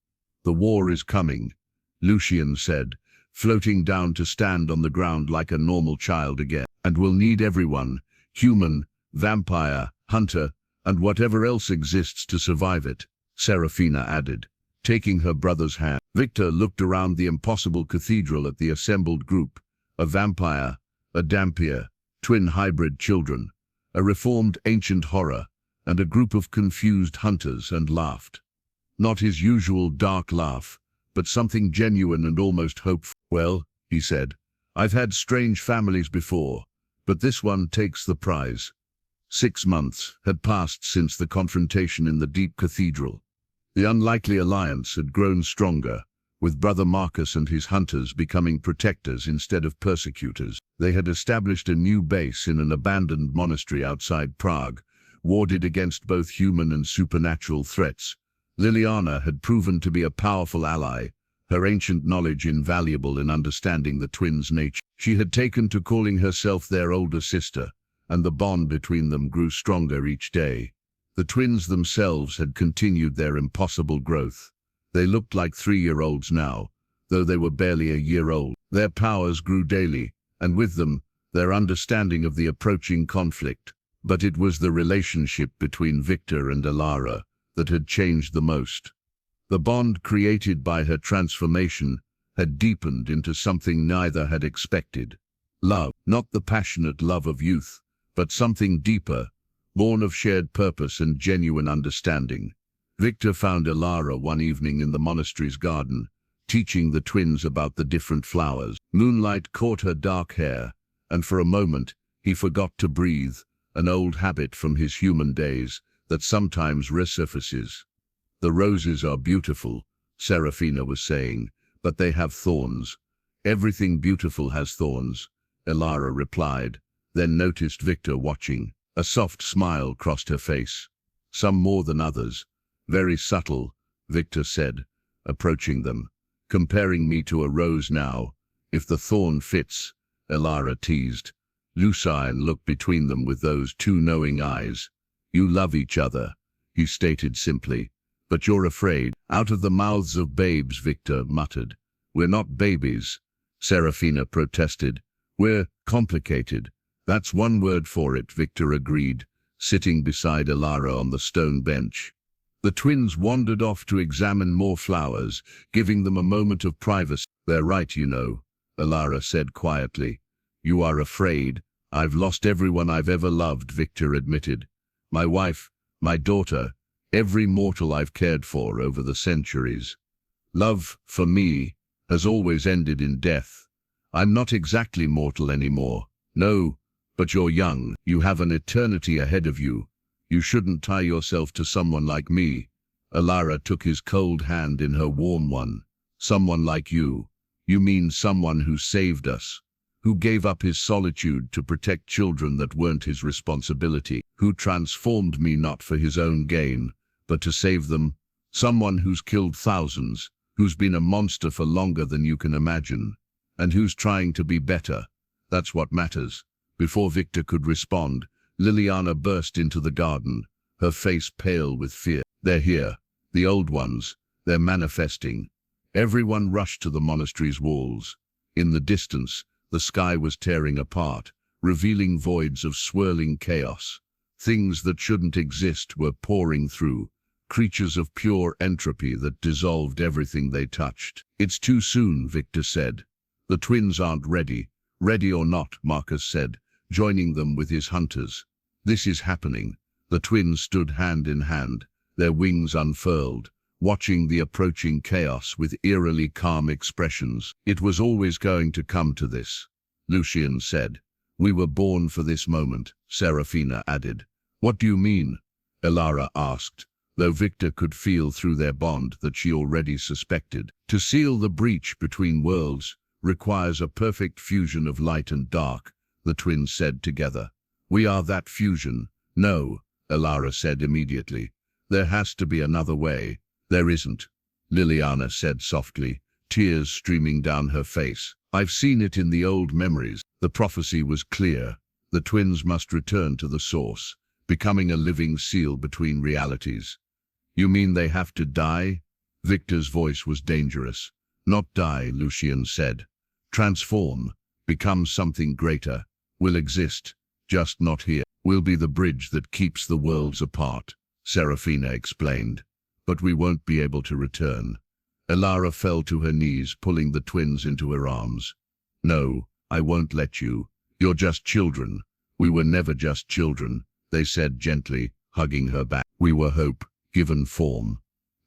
"The war is coming," Lucian said, floating down to stand on the ground like a normal child again. "And we'll need everyone, human, vampire, hunter, and whatever else exists to survive it," Serafina added, taking her brother's hand. Viktor looked around the impossible cathedral at the assembled group, a vampire, a dampier, twin hybrid children, a reformed ancient horror, and a group of confused hunters, and laughed. Not his usual dark laugh, but something genuine and almost hopeful. "Well," he said, "I've had strange families before, but this one takes the prize." 6 months had passed since the confrontation in the deep cathedral. The unlikely alliance had grown stronger, with Brother Marcus and his hunters becoming protectors instead of persecutors. They had established a new base in an abandoned monastery outside Prague, warded against both human and supernatural threats. Liliana had proven to be a powerful ally, her ancient knowledge invaluable in understanding the twins' nature. She had taken to calling herself their older sister, and the bond between them grew stronger each day. The twins themselves had continued their impossible growth. They looked like 3-year-olds now, though they were barely a year old. Their powers grew daily, and with them, their understanding of the approaching conflict. But it was the relationship between Viktor and Elara that had changed the most. The bond created by her transformation had deepened into something neither had expected. Love, not the passionate love of youth, but something deeper, born of shared purpose and genuine understanding. Viktor found Elara one evening in the monastery's garden, teaching the twins about the different flowers. Moonlight caught her dark hair, and for a moment he forgot to breathe, an old habit from his human days that sometimes resurfaces. "The roses are beautiful," Serafina was saying, "but they have thorns." "Everything beautiful has thorns," Elara replied, then noticed Viktor watching. A soft smile crossed her face. "Some more than others. Very subtle," Viktor said, approaching them. "Comparing me to a rose now. If the thorn fits," Elara teased. Lucien looked between them with those two knowing eyes. You love each other, he stated simply. But you're afraid. Out of the mouths of babes, Viktor muttered. We're not babies, Serafina protested. We're complicated. That's one word for it, Viktor agreed, sitting beside Elara on the stone bench. The twins wandered off to examine more flowers, giving them a moment of privacy. They're right, you know, Elara said quietly. You are afraid. I've lost everyone I've ever loved, Viktor admitted. My wife, my daughter, every mortal I've cared for over the centuries. Love, for me, has always ended in death. I'm not exactly mortal anymore. No, but you're young. You have an eternity ahead of you. You shouldn't tie yourself to someone like me. Elara took his cold hand in her warm one. Someone like you. You mean someone who saved us, who gave up his solitude to protect children that weren't his responsibility, who transformed me not for his own gain, but to save them. Someone who's killed thousands, who's been a monster for longer than you can imagine, and who's trying to be better. That's what matters. Before Viktor could respond, Liliana burst into the garden, her face pale with fear. They're here, the old ones. They're manifesting. Everyone rushed to the monastery's walls. In the distance, the sky was tearing apart, revealing voids of swirling chaos. Things that shouldn't exist were pouring through, creatures of pure entropy that dissolved everything they touched. It's too soon, Viktor said. The twins aren't ready. Ready or not, Marcus said, joining them with his hunters. This is happening. The twins stood hand in hand, their wings unfurled, watching the approaching chaos with eerily calm expressions. It was always going to come to this, Lucien said. We were born for this moment, Serafina added. What do you mean? Elara asked, though Viktor could feel through their bond that she already suspected. To seal the breach between worlds requires a perfect fusion of light and dark, the twins said together. We are that fusion. No, Elara said immediately. There has to be another way. There isn't, Liliana said softly, tears streaming down her face. I've seen it in the old memories. The prophecy was clear. The twins must return to the source, becoming a living seal between realities. You mean they have to die? Viktor's voice was dangerous. Not die, Lucien said. Transform, become something greater. Will exist, just not here. We'll be the bridge that keeps the worlds apart, Serafina explained. But we won't be able to return. Elara fell to her knees, pulling the twins into her arms. No, I won't let you. You're just children. We were never just children, they said gently, hugging her back. We were hope, given form.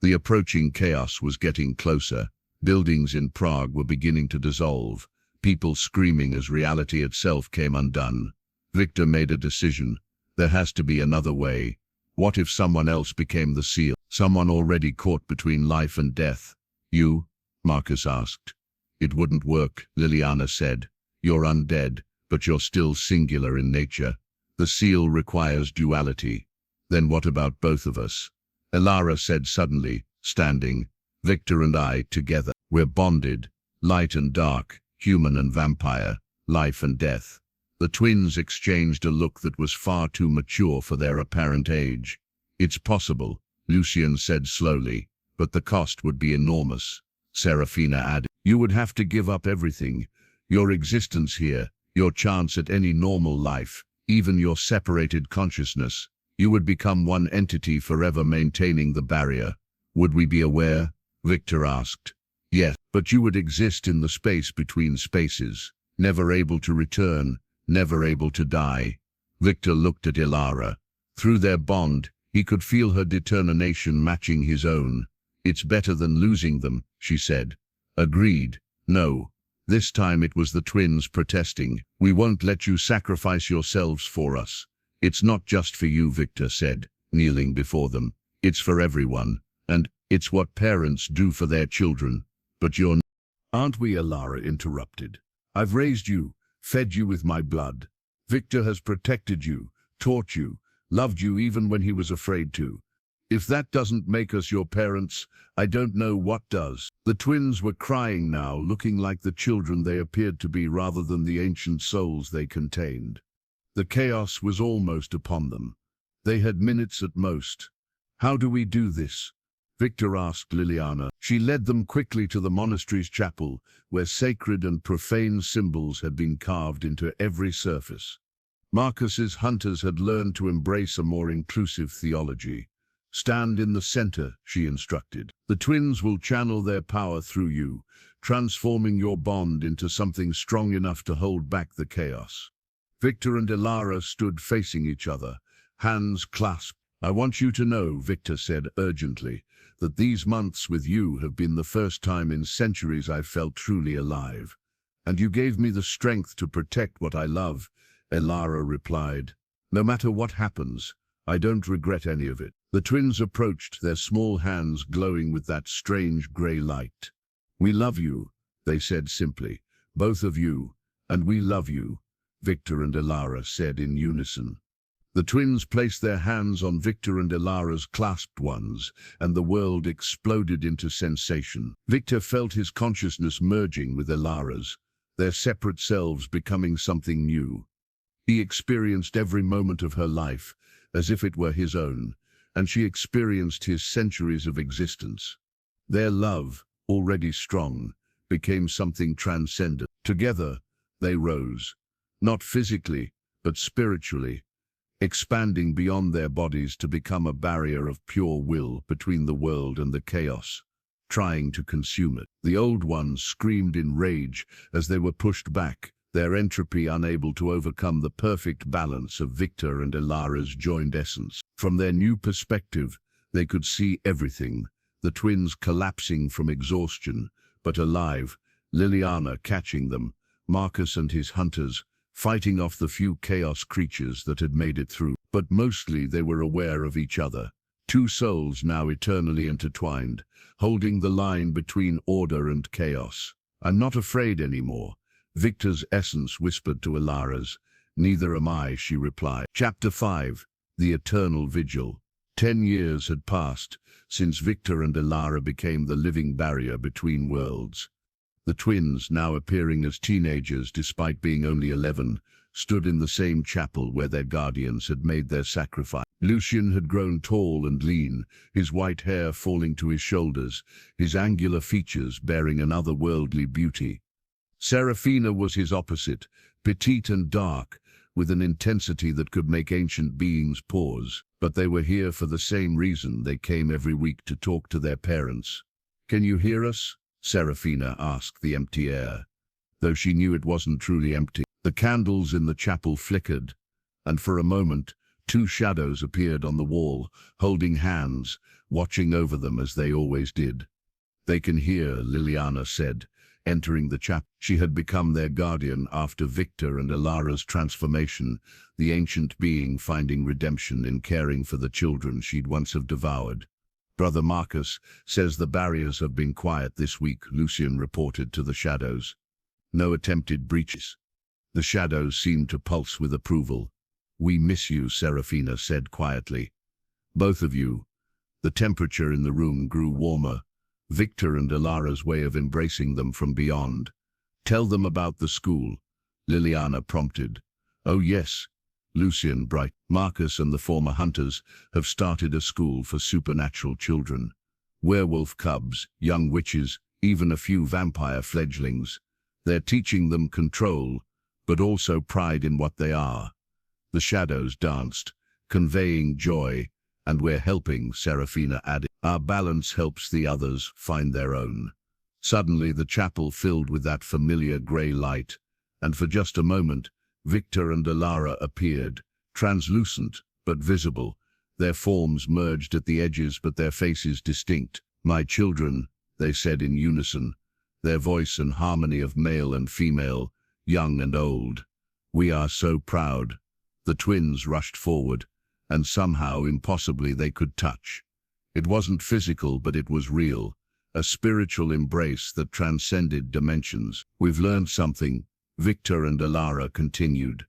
The approaching chaos was getting closer. Buildings in Prague were beginning to dissolve, people screaming as reality itself came undone. Viktor made a decision. There has to be another way. What if someone else became the seal? Someone already caught between life and death. You? Marcus asked. It wouldn't work, Liliana said. You're undead, but you're still singular in nature. The seal requires duality. Then what about both of us? Elara said suddenly, standing. Viktor and I together. We're bonded, light and dark, human and vampire, life and death. The twins exchanged a look that was far too mature for their apparent age. It's possible, Lucien said slowly, but the cost would be enormous. Serafina added. You would have to give up everything. Your existence here, your chance at any normal life, even your separated consciousness. You would become one entity forever maintaining the barrier. Would we be aware? Viktor asked. Yes, but you would exist in the space between spaces, never able to return, never able to die. Viktor looked at Elara. Through their bond, he could feel her determination matching his own. It's better than losing them, she said. Agreed. No. This time it was the twins protesting. We won't let you sacrifice yourselves for us. It's not just for you, Viktor said, kneeling before them. It's for everyone. And it's what parents do for their children. But you're not. Aren't we? Elara interrupted. I've raised you, fed you with my blood. Viktor has protected you, taught you, loved you even when he was afraid to. If that doesn't make us your parents, I don't know what does." The twins were crying now, looking like the children they appeared to be rather than the ancient souls they contained. The chaos was almost upon them. They had minutes at most. "How do we do this?" Viktor asked Liliana. She led them quickly to the monastery's chapel, where sacred and profane symbols had been carved into every surface. Marcus's hunters had learned to embrace a more inclusive theology. "Stand in the center," she instructed. "The twins will channel their power through you, transforming your bond into something strong enough to hold back the chaos." Viktor and Elara stood facing each other, hands clasped. "I want you to know," Viktor said urgently, "that these months with you have been the first time in centuries I've felt truly alive. And you gave me the strength to protect what I love," Elara replied. "No matter what happens, I don't regret any of it." The twins approached, their small hands glowing with that strange grey light. "We love you," they said simply. "Both of you, and we love you," Viktor and Elara said in unison. The twins placed their hands on Viktor and Elara's clasped ones, and the world exploded into sensation. Viktor felt his consciousness merging with Elara's, their separate selves becoming something new. He experienced every moment of her life as if it were his own, and she experienced his centuries of existence. Their love, already strong, became something transcendent. Together, they rose, not physically, but spiritually, expanding beyond their bodies to become a barrier of pure will between the world and the chaos, trying to consume it. The old ones screamed in rage as they were pushed back, their entropy unable to overcome the perfect balance of Viktor and Elara's joined essence. From their new perspective, they could see everything, the twins collapsing from exhaustion, but alive, Liliana catching them, Marcus and his hunters, fighting off the few chaos creatures that had made it through. But mostly they were aware of each other, two souls now eternally intertwined, holding the line between order and chaos. "I'm not afraid anymore," Viktor's essence whispered to Elara's. "Neither am I," she replied. Chapter 5. The Eternal Vigil. 10 years had passed since Viktor and Elara became the living barrier between worlds. The twins, now appearing as teenagers despite being only 11, stood in the same chapel where their guardians had made their sacrifice. Lucian had grown tall and lean, his white hair falling to his shoulders, his angular features bearing an otherworldly beauty. Serafina was his opposite, petite and dark, with an intensity that could make ancient beings pause. But they were here for the same reason they came every week to talk to their parents. "Can you hear us?" Serafina asked the empty air, though she knew it wasn't truly empty. The candles in the chapel flickered, and for a moment, two shadows appeared on the wall, holding hands, watching over them as they always did. "They can hear," Liliana said, entering the chapel. She had become their guardian after Viktor and Elara's transformation, the ancient being finding redemption in caring for the children she'd once have devoured. "Brother Marcus says the barriers have been quiet this week," Lucian reported to the shadows. "No attempted breaches." The shadows seemed to pulse with approval. "We miss you," Serafina said quietly. "Both of you." The temperature in the room grew warmer, Viktor and Elara's way of embracing them from beyond. "Tell them about the school," Liliana prompted. "Oh yes," Lucian bright. "Marcus and the former hunters have started a school for supernatural children. Werewolf cubs, young witches, even a few vampire fledglings. They're teaching them control, but also pride in what they are." The shadows danced, conveying joy, "And we're helping," Serafina added. "Our balance helps the others find their own." Suddenly the chapel filled with that familiar grey light, and for just a moment, Viktor and Elara appeared, translucent but visible, their forms merged at the edges but their faces distinct. "My children," they said in unison, their voice and harmony of male and female, young and old. "We are so proud." The twins rushed forward, and somehow, impossibly, they could touch. It wasn't physical, but it was real, a spiritual embrace that transcended dimensions. "We've learned something," Viktor and Elara continued.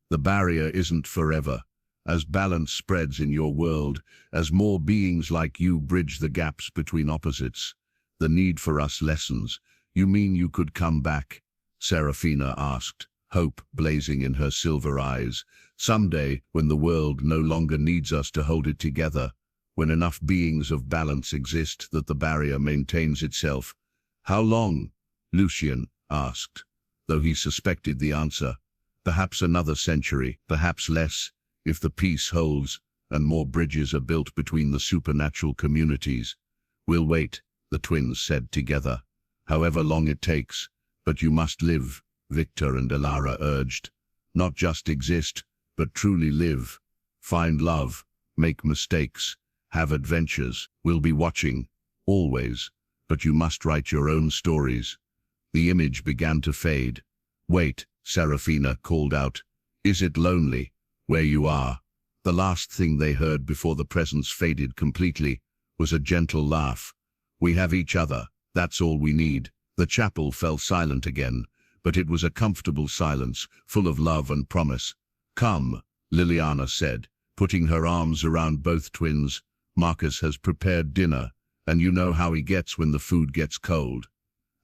"The barrier isn't forever, as balance spreads in your world, as more beings like you bridge the gaps between opposites, the need for us lessens. You mean you could come back? Serafina asked, hope blazing in her silver eyes. Someday, when the world no longer needs us to hold it together, when enough beings of balance exist that the barrier maintains itself. How long? Lucian asked, though he suspected the answer. Perhaps another century, perhaps less, if the peace holds and more bridges are built between the supernatural communities. We'll wait, the twins said together. However long it takes, but you must live, Viktor and Elara urged. Not just exist, but truly live. Find love, make mistakes, have adventures. We'll be watching, always, but you must write your own stories. The image began to fade. Wait, Serafina called out. Is it lonely, where you are? The last thing they heard before the presence faded completely was a gentle laugh. We have each other, that's all we need. The chapel fell silent again, but it was a comfortable silence, full of love and promise. Come, Liliana said, putting her arms around both twins. Marcus has prepared dinner, and you know how he gets when the food gets cold.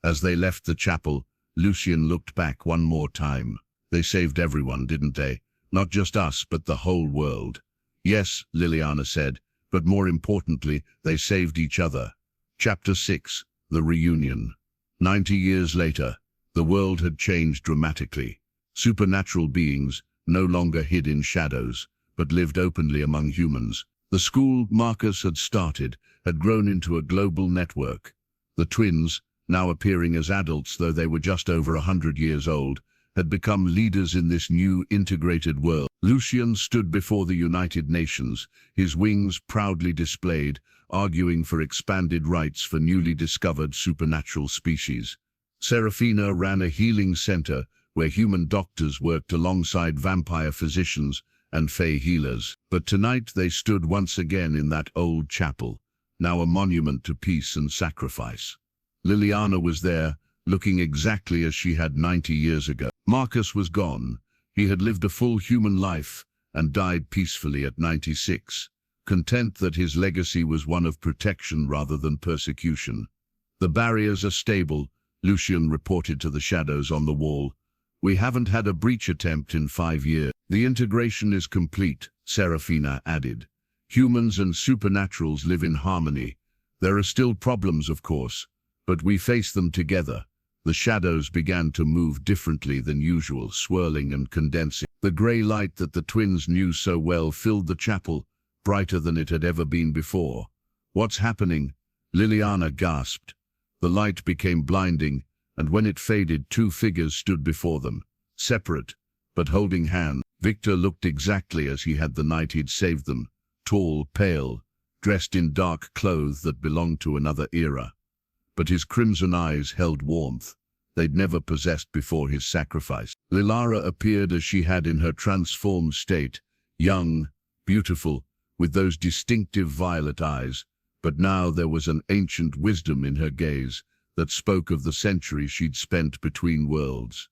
As they left the chapel, Lucian looked back one more time. They saved everyone, didn't they? Not just us, but the whole world. Yes, Liliana said, but more importantly, they saved each other. Chapter 6, The Reunion. 90 years later, the world had changed dramatically. Supernatural beings no longer hid in shadows, but lived openly among humans. The school Marcus had started had grown into a global network. The twins, now appearing as adults though they were just over 100 years old, had become leaders in this new integrated world. Lucian stood before the United Nations, his wings proudly displayed, arguing for expanded rights for newly discovered supernatural species. Serafina ran a healing center where human doctors worked alongside vampire physicians and fey healers. But tonight they stood once again in that old chapel, now a monument to peace and sacrifice. Liliana was there, looking exactly as she had 90 years ago. Marcus was gone. He had lived a full human life and died peacefully at 96, content that his legacy was one of protection rather than persecution. The barriers are stable, Lucian reported to the shadows on the wall. We haven't had a breach attempt in 5 years. The integration is complete, Serafina added. Humans and supernaturals live in harmony. There are still problems, of course, but we face them together. The shadows began to move differently than usual, swirling and condensing. The grey light that the twins knew so well filled the chapel, brighter than it had ever been before. What's happening? Liliana gasped. The light became blinding, and when it faded, 2 figures stood before them, separate, but holding hands. Viktor looked exactly as he had the night he'd saved them, tall, pale, dressed in dark clothes that belonged to another era. But his crimson eyes held warmth they'd never possessed before his sacrifice. Elara appeared as she had in her transformed state, young, beautiful, with those distinctive violet eyes, but now there was an ancient wisdom in her gaze that spoke of the centuries she'd spent between worlds.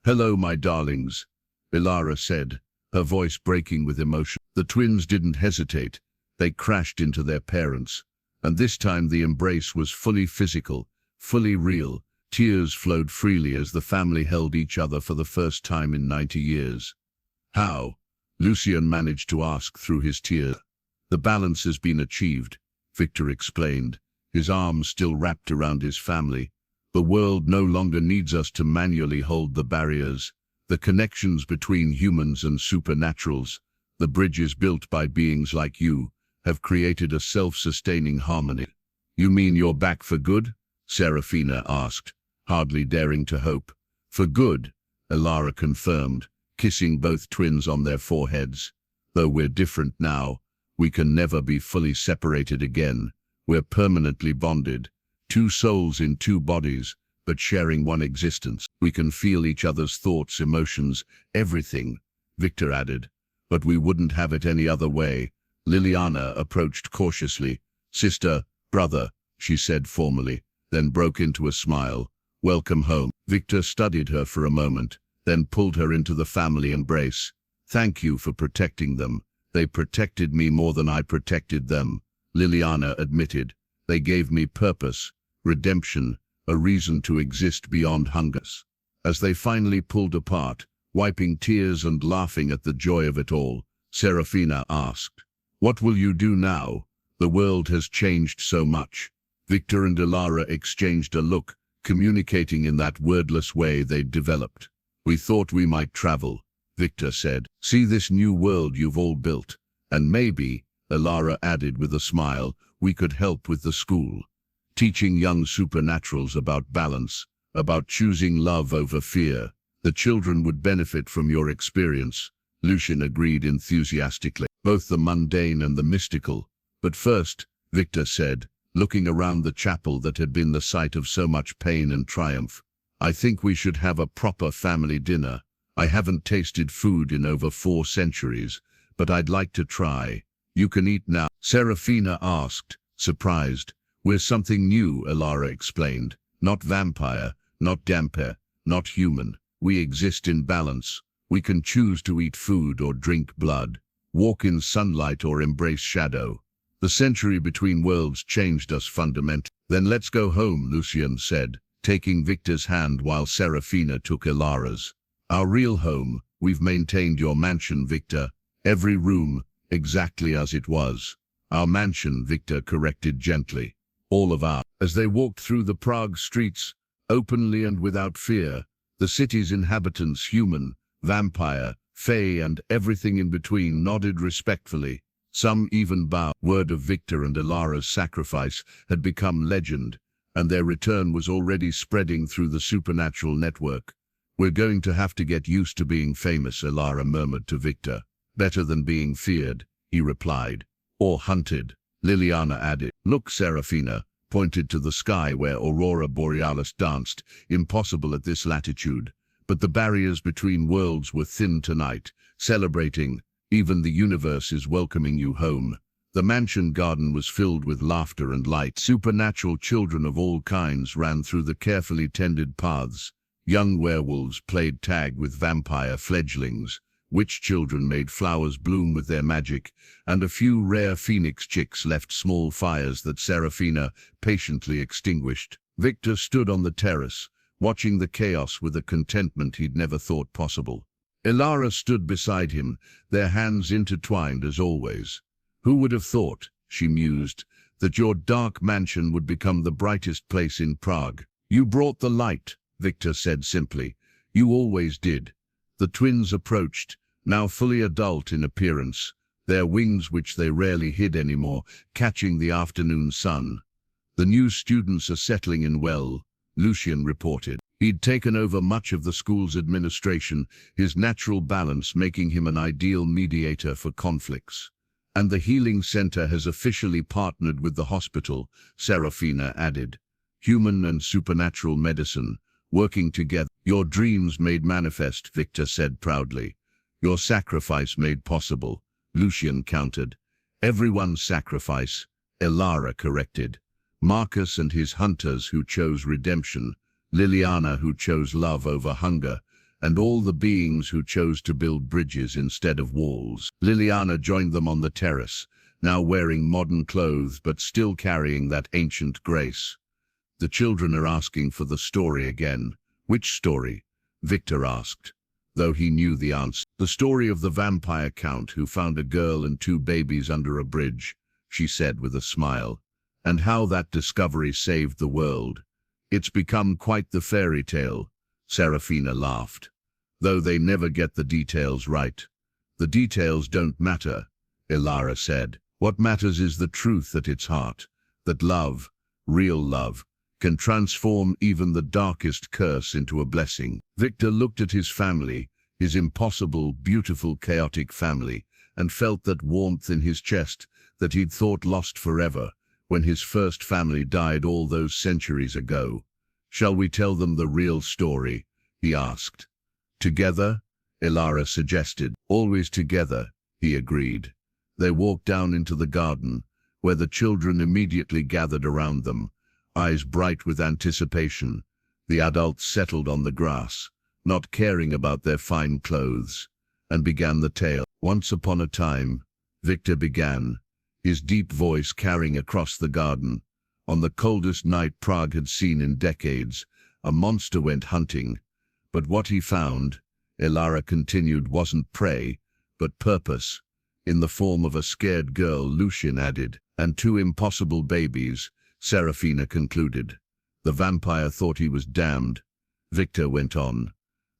"Hello, my darlings," Elara said, her voice breaking with emotion. The twins didn't hesitate. They crashed into their parents. And this time the embrace was fully physical, fully real. Tears flowed freely as the family held each other for the first time in 90 years. "How?" Lucian managed to ask through his tears. "The balance has been achieved," Viktor explained, his arms still wrapped around his family. "The world no longer needs us to manually hold the barriers. The connections between humans and supernaturals, the bridges built by beings like you, have created a self-sustaining harmony." "You mean you're back for good?" Serafina asked, hardly daring to hope. "For good," Elara confirmed, kissing both twins on their foreheads. "Though we're different now, we can never be fully separated again. We're permanently bonded, 2 souls in 2 bodies, but sharing one existence. We can feel each other's thoughts, emotions, everything," Viktor added. "But we wouldn't have it any other way." Liliana approached cautiously. "Sister, brother," she said formally, then broke into a smile. "Welcome home." Viktor studied her for a moment, then pulled her into the family embrace. "Thank you for protecting them, They protected me more than I protected them, Liliana admitted. They gave me purpose, redemption, a reason to exist beyond hunger. As they finally pulled apart, wiping tears and laughing at the joy of it all, Serafina asked, "What will you do now? The world has changed so much." Viktor and Elara exchanged a look, communicating in that wordless way they'd developed. "We thought we might travel," Viktor said. "See this new world you've all built. And maybe," Elara added with a smile, "we could help with the school. Teaching young supernaturals about balance, about choosing love over fear. The children would benefit from your experience," Lucian agreed enthusiastically. "Both the mundane and the mystical. But first," Viktor said, looking around the chapel that had been the site of so much pain and triumph, "I think we should have a proper family dinner. I haven't tasted food in over 4 centuries, but I'd like to try." "You can eat now?" Serafina asked, surprised. "We're something new," Elara explained. "Not vampire, not damper, not human. We exist in balance. We can choose to eat food or drink blood, walk in sunlight or embrace shadow. The century between worlds changed us fundamentally." "Then let's go home," Lucian said, taking Viktor's hand while Serafina took Elara's. "Our real home. We've maintained your mansion, Viktor. Every room, exactly as it was." "Our mansion," Viktor corrected gently. "All of our." As they walked through the Prague streets, openly and without fear, the city's inhabitants, human, vampire, fae and everything in between, nodded respectfully. Some even bowed. Word of Viktor and Elara's sacrifice had become legend, and their return was already spreading through the supernatural network. "We're going to have to get used to being famous," Elara murmured to Viktor. "Better than being feared," he replied. "Or hunted," Liliana added. "Look," Serafina pointed to the sky where Aurora Borealis danced, impossible at this latitude. But the barriers between worlds were thin tonight, celebrating. "Even the universe is welcoming you home." The mansion garden was filled with laughter and light. Supernatural children of all kinds ran through the carefully tended paths. Young werewolves played tag with vampire fledglings. Witch children made flowers bloom with their magic, and a few rare phoenix chicks left small fires that Serafina patiently extinguished. Viktor stood on the terrace, watching the chaos with a contentment he'd never thought possible. Elara stood beside him, their hands intertwined as always. "Who would have thought," she mused, "that your dark mansion would become the brightest place in Prague?" "You brought the light," Viktor said simply. "You always did." The twins approached, now fully adult in appearance, their wings, which they rarely hid anymore, catching the afternoon sun. "The new students are settling in well," Lucian reported. He'd taken over much of the school's administration, his natural balance making him an ideal mediator for conflicts. "And the healing center has officially partnered with the hospital," Serafina added. "Human and supernatural medicine, working together." "Your dreams made manifest," Viktor said proudly. "Your sacrifice made possible," Lucian countered. "Everyone's sacrifice," Elara corrected. "Marcus and his hunters who chose redemption, Liliana who chose love over hunger, and all the beings who chose to build bridges instead of walls." Liliana joined them on the terrace, now wearing modern clothes but still carrying that ancient grace. "The children are asking for the story again." "Which story?" Viktor asked, though he knew the answer. "The story of the vampire count who found a girl and 2 babies under a bridge," she said with a smile, "and how that discovery saved the world. It's become quite the fairy tale." Serafina laughed. "Though they never get the details right." "The details don't matter," Elara said. "What matters is the truth at its heart, that love, real love, can transform even the darkest curse into a blessing." Viktor looked at his family, his impossible, beautiful, chaotic family, and felt that warmth in his chest that he'd thought lost forever, when his first family died all those centuries ago. "Shall we tell them the real story?" he asked. "Together?" Elara suggested. "Always together," he agreed. They walked down into the garden, where the children immediately gathered around them, eyes bright with anticipation. The adults settled on the grass, not caring about their fine clothes, and began the tale. "Once upon a time, Viktor began, his deep voice carrying across the garden. On the coldest night Prague had seen in decades, a monster went hunting. But what he found, Elara continued, wasn't prey, but purpose. In the form of a scared girl, Lucian added, and 2 impossible babies, Serafina concluded. The vampire thought he was damned. Viktor went on.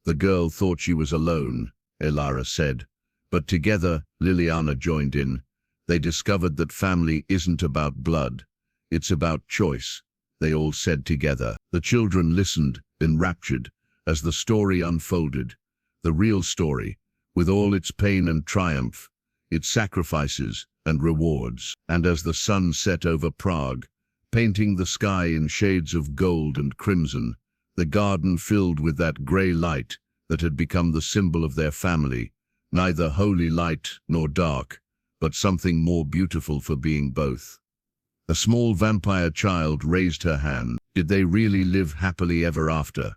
The girl thought she was alone, Elara said. But together, Liliana joined in. They discovered that family isn't about blood. It's about choice, they all said together. The children listened, enraptured, as the story unfolded. The real story, with all its pain and triumph, its sacrifices and rewards. And as the sun set over Prague, painting the sky in shades of gold and crimson, the garden filled with that grey light that had become the symbol of their family, neither holy light nor dark, but something more beautiful for being both. A small vampire child raised her hand. Did they really live happily ever after?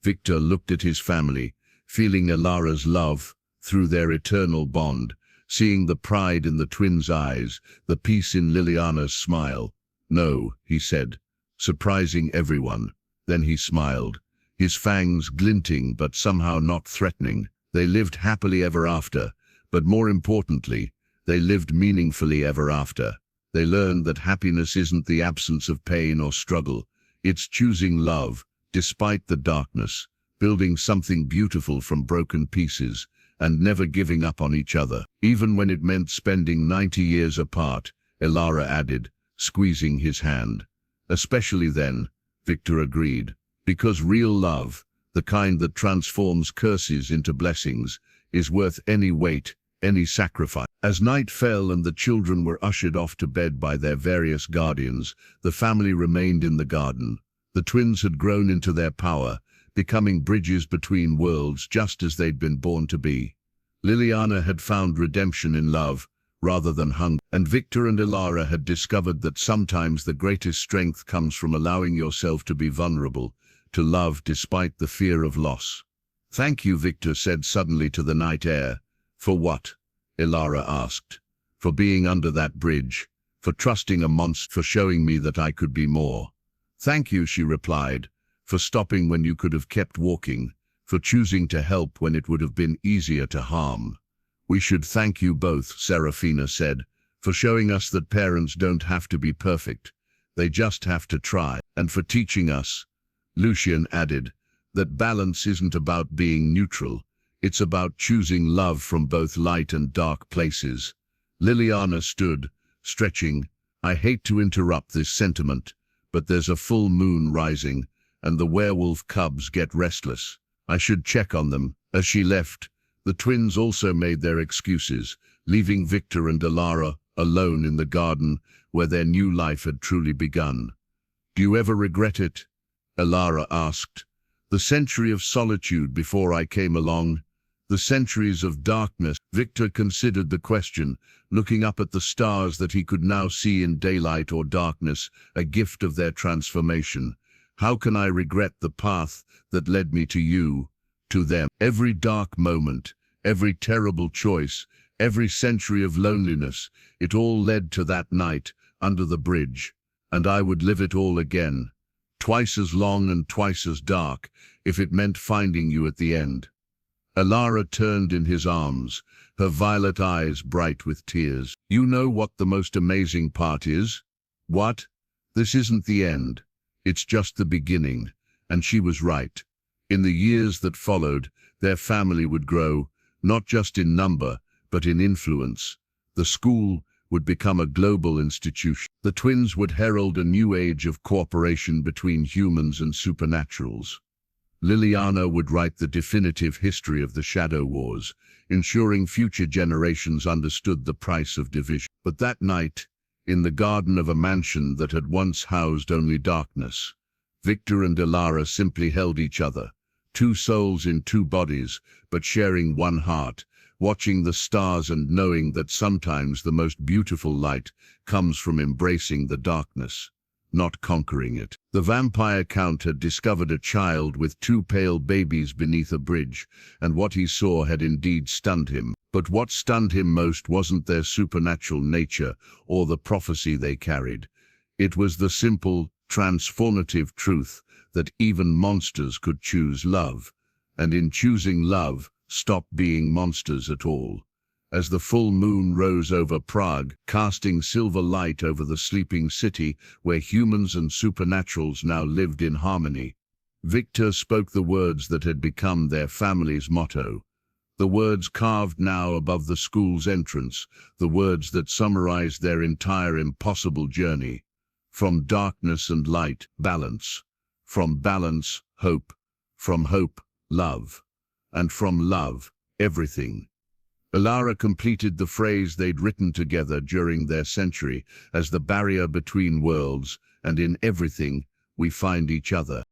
Viktor looked at his family, feeling Elara's love through their eternal bond, seeing the pride in the twins' eyes, the peace in Liliana's smile. No, he said, surprising everyone. Then he smiled, his fangs glinting but somehow not threatening. They lived happily ever after, but more importantly, they lived meaningfully ever after. They learned that happiness isn't the absence of pain or struggle. It's choosing love, despite the darkness, building something beautiful from broken pieces, and never giving up on each other. Even when it meant spending 90 years apart, Elara added, squeezing his hand. Especially then, Viktor agreed, because real love, the kind that transforms curses into blessings, is worth any weight, any sacrifice. As night fell and the children were ushered off to bed by their various guardians, the family remained in the garden. The twins had grown into their power, becoming bridges between worlds just as they'd been born to be. Liliana had found redemption in love, rather than hunger, and Viktor and Elara had discovered that sometimes the greatest strength comes from allowing yourself to be vulnerable, to love despite the fear of loss. Thank you, Viktor said suddenly to the night air. For what? Elara asked. For being under that bridge, for trusting a monster, for showing me that I could be more. Thank you, she replied, for stopping when you could have kept walking, for choosing to help when it would have been easier to harm. We should thank you both, Serafina said, for showing us that parents don't have to be perfect, they just have to try, and for teaching us, Lucian added, that balance isn't about being neutral, it's about choosing love from both light and dark places. Liliana stood, stretching. I hate to interrupt this sentiment, but there's a full moon rising, and the werewolf cubs get restless. I should check on them. As she left, the twins also made their excuses, leaving Viktor and Elara alone in the garden where their new life had truly begun. Do you ever regret it? Elara asked. The century of solitude before I came along, the centuries of darkness. Viktor considered the question, looking up at the stars that he could now see in daylight or darkness, a gift of their transformation. How can I regret the path that led me to you, to them? Every dark moment, every terrible choice, every century of loneliness, it all led to that night under the bridge, and I would live it all again, twice as long and twice as dark, if it meant finding you at the end. Elara turned in his arms, her violet eyes bright with tears. You know what the most amazing part is? What? This isn't the end. It's just the beginning. And she was right. In the years that followed, their family would grow, not just in number, but in influence. The school would become a global institution. The twins would herald a new age of cooperation between humans and supernaturals. Liliana would write the definitive history of the Shadow Wars, ensuring future generations understood the price of division. But that night, in the garden of a mansion that had once housed only darkness, Viktor and Elara simply held each other, 2 souls in 2 bodies, but sharing one heart, watching the stars and knowing that sometimes the most beautiful light comes from embracing the darkness. not conquering it. The vampire count had discovered a child with 2 pale babies beneath a bridge, and what he saw had indeed stunned him. But what stunned him most wasn't their supernatural nature or the prophecy they carried. It was the simple, transformative truth that even monsters could choose love, and in choosing love, stop being monsters at all. As the full moon rose over Prague, casting silver light over the sleeping city where humans and supernaturals now lived in harmony, Viktor spoke the words that had become their family's motto. The words carved now above the school's entrance, the words that summarized their entire impossible journey. From darkness and light, balance. From balance, hope. From hope, love. And from love, everything. Elara completed the phrase they'd written together during their century as the barrier between worlds, and in everything, we find each other.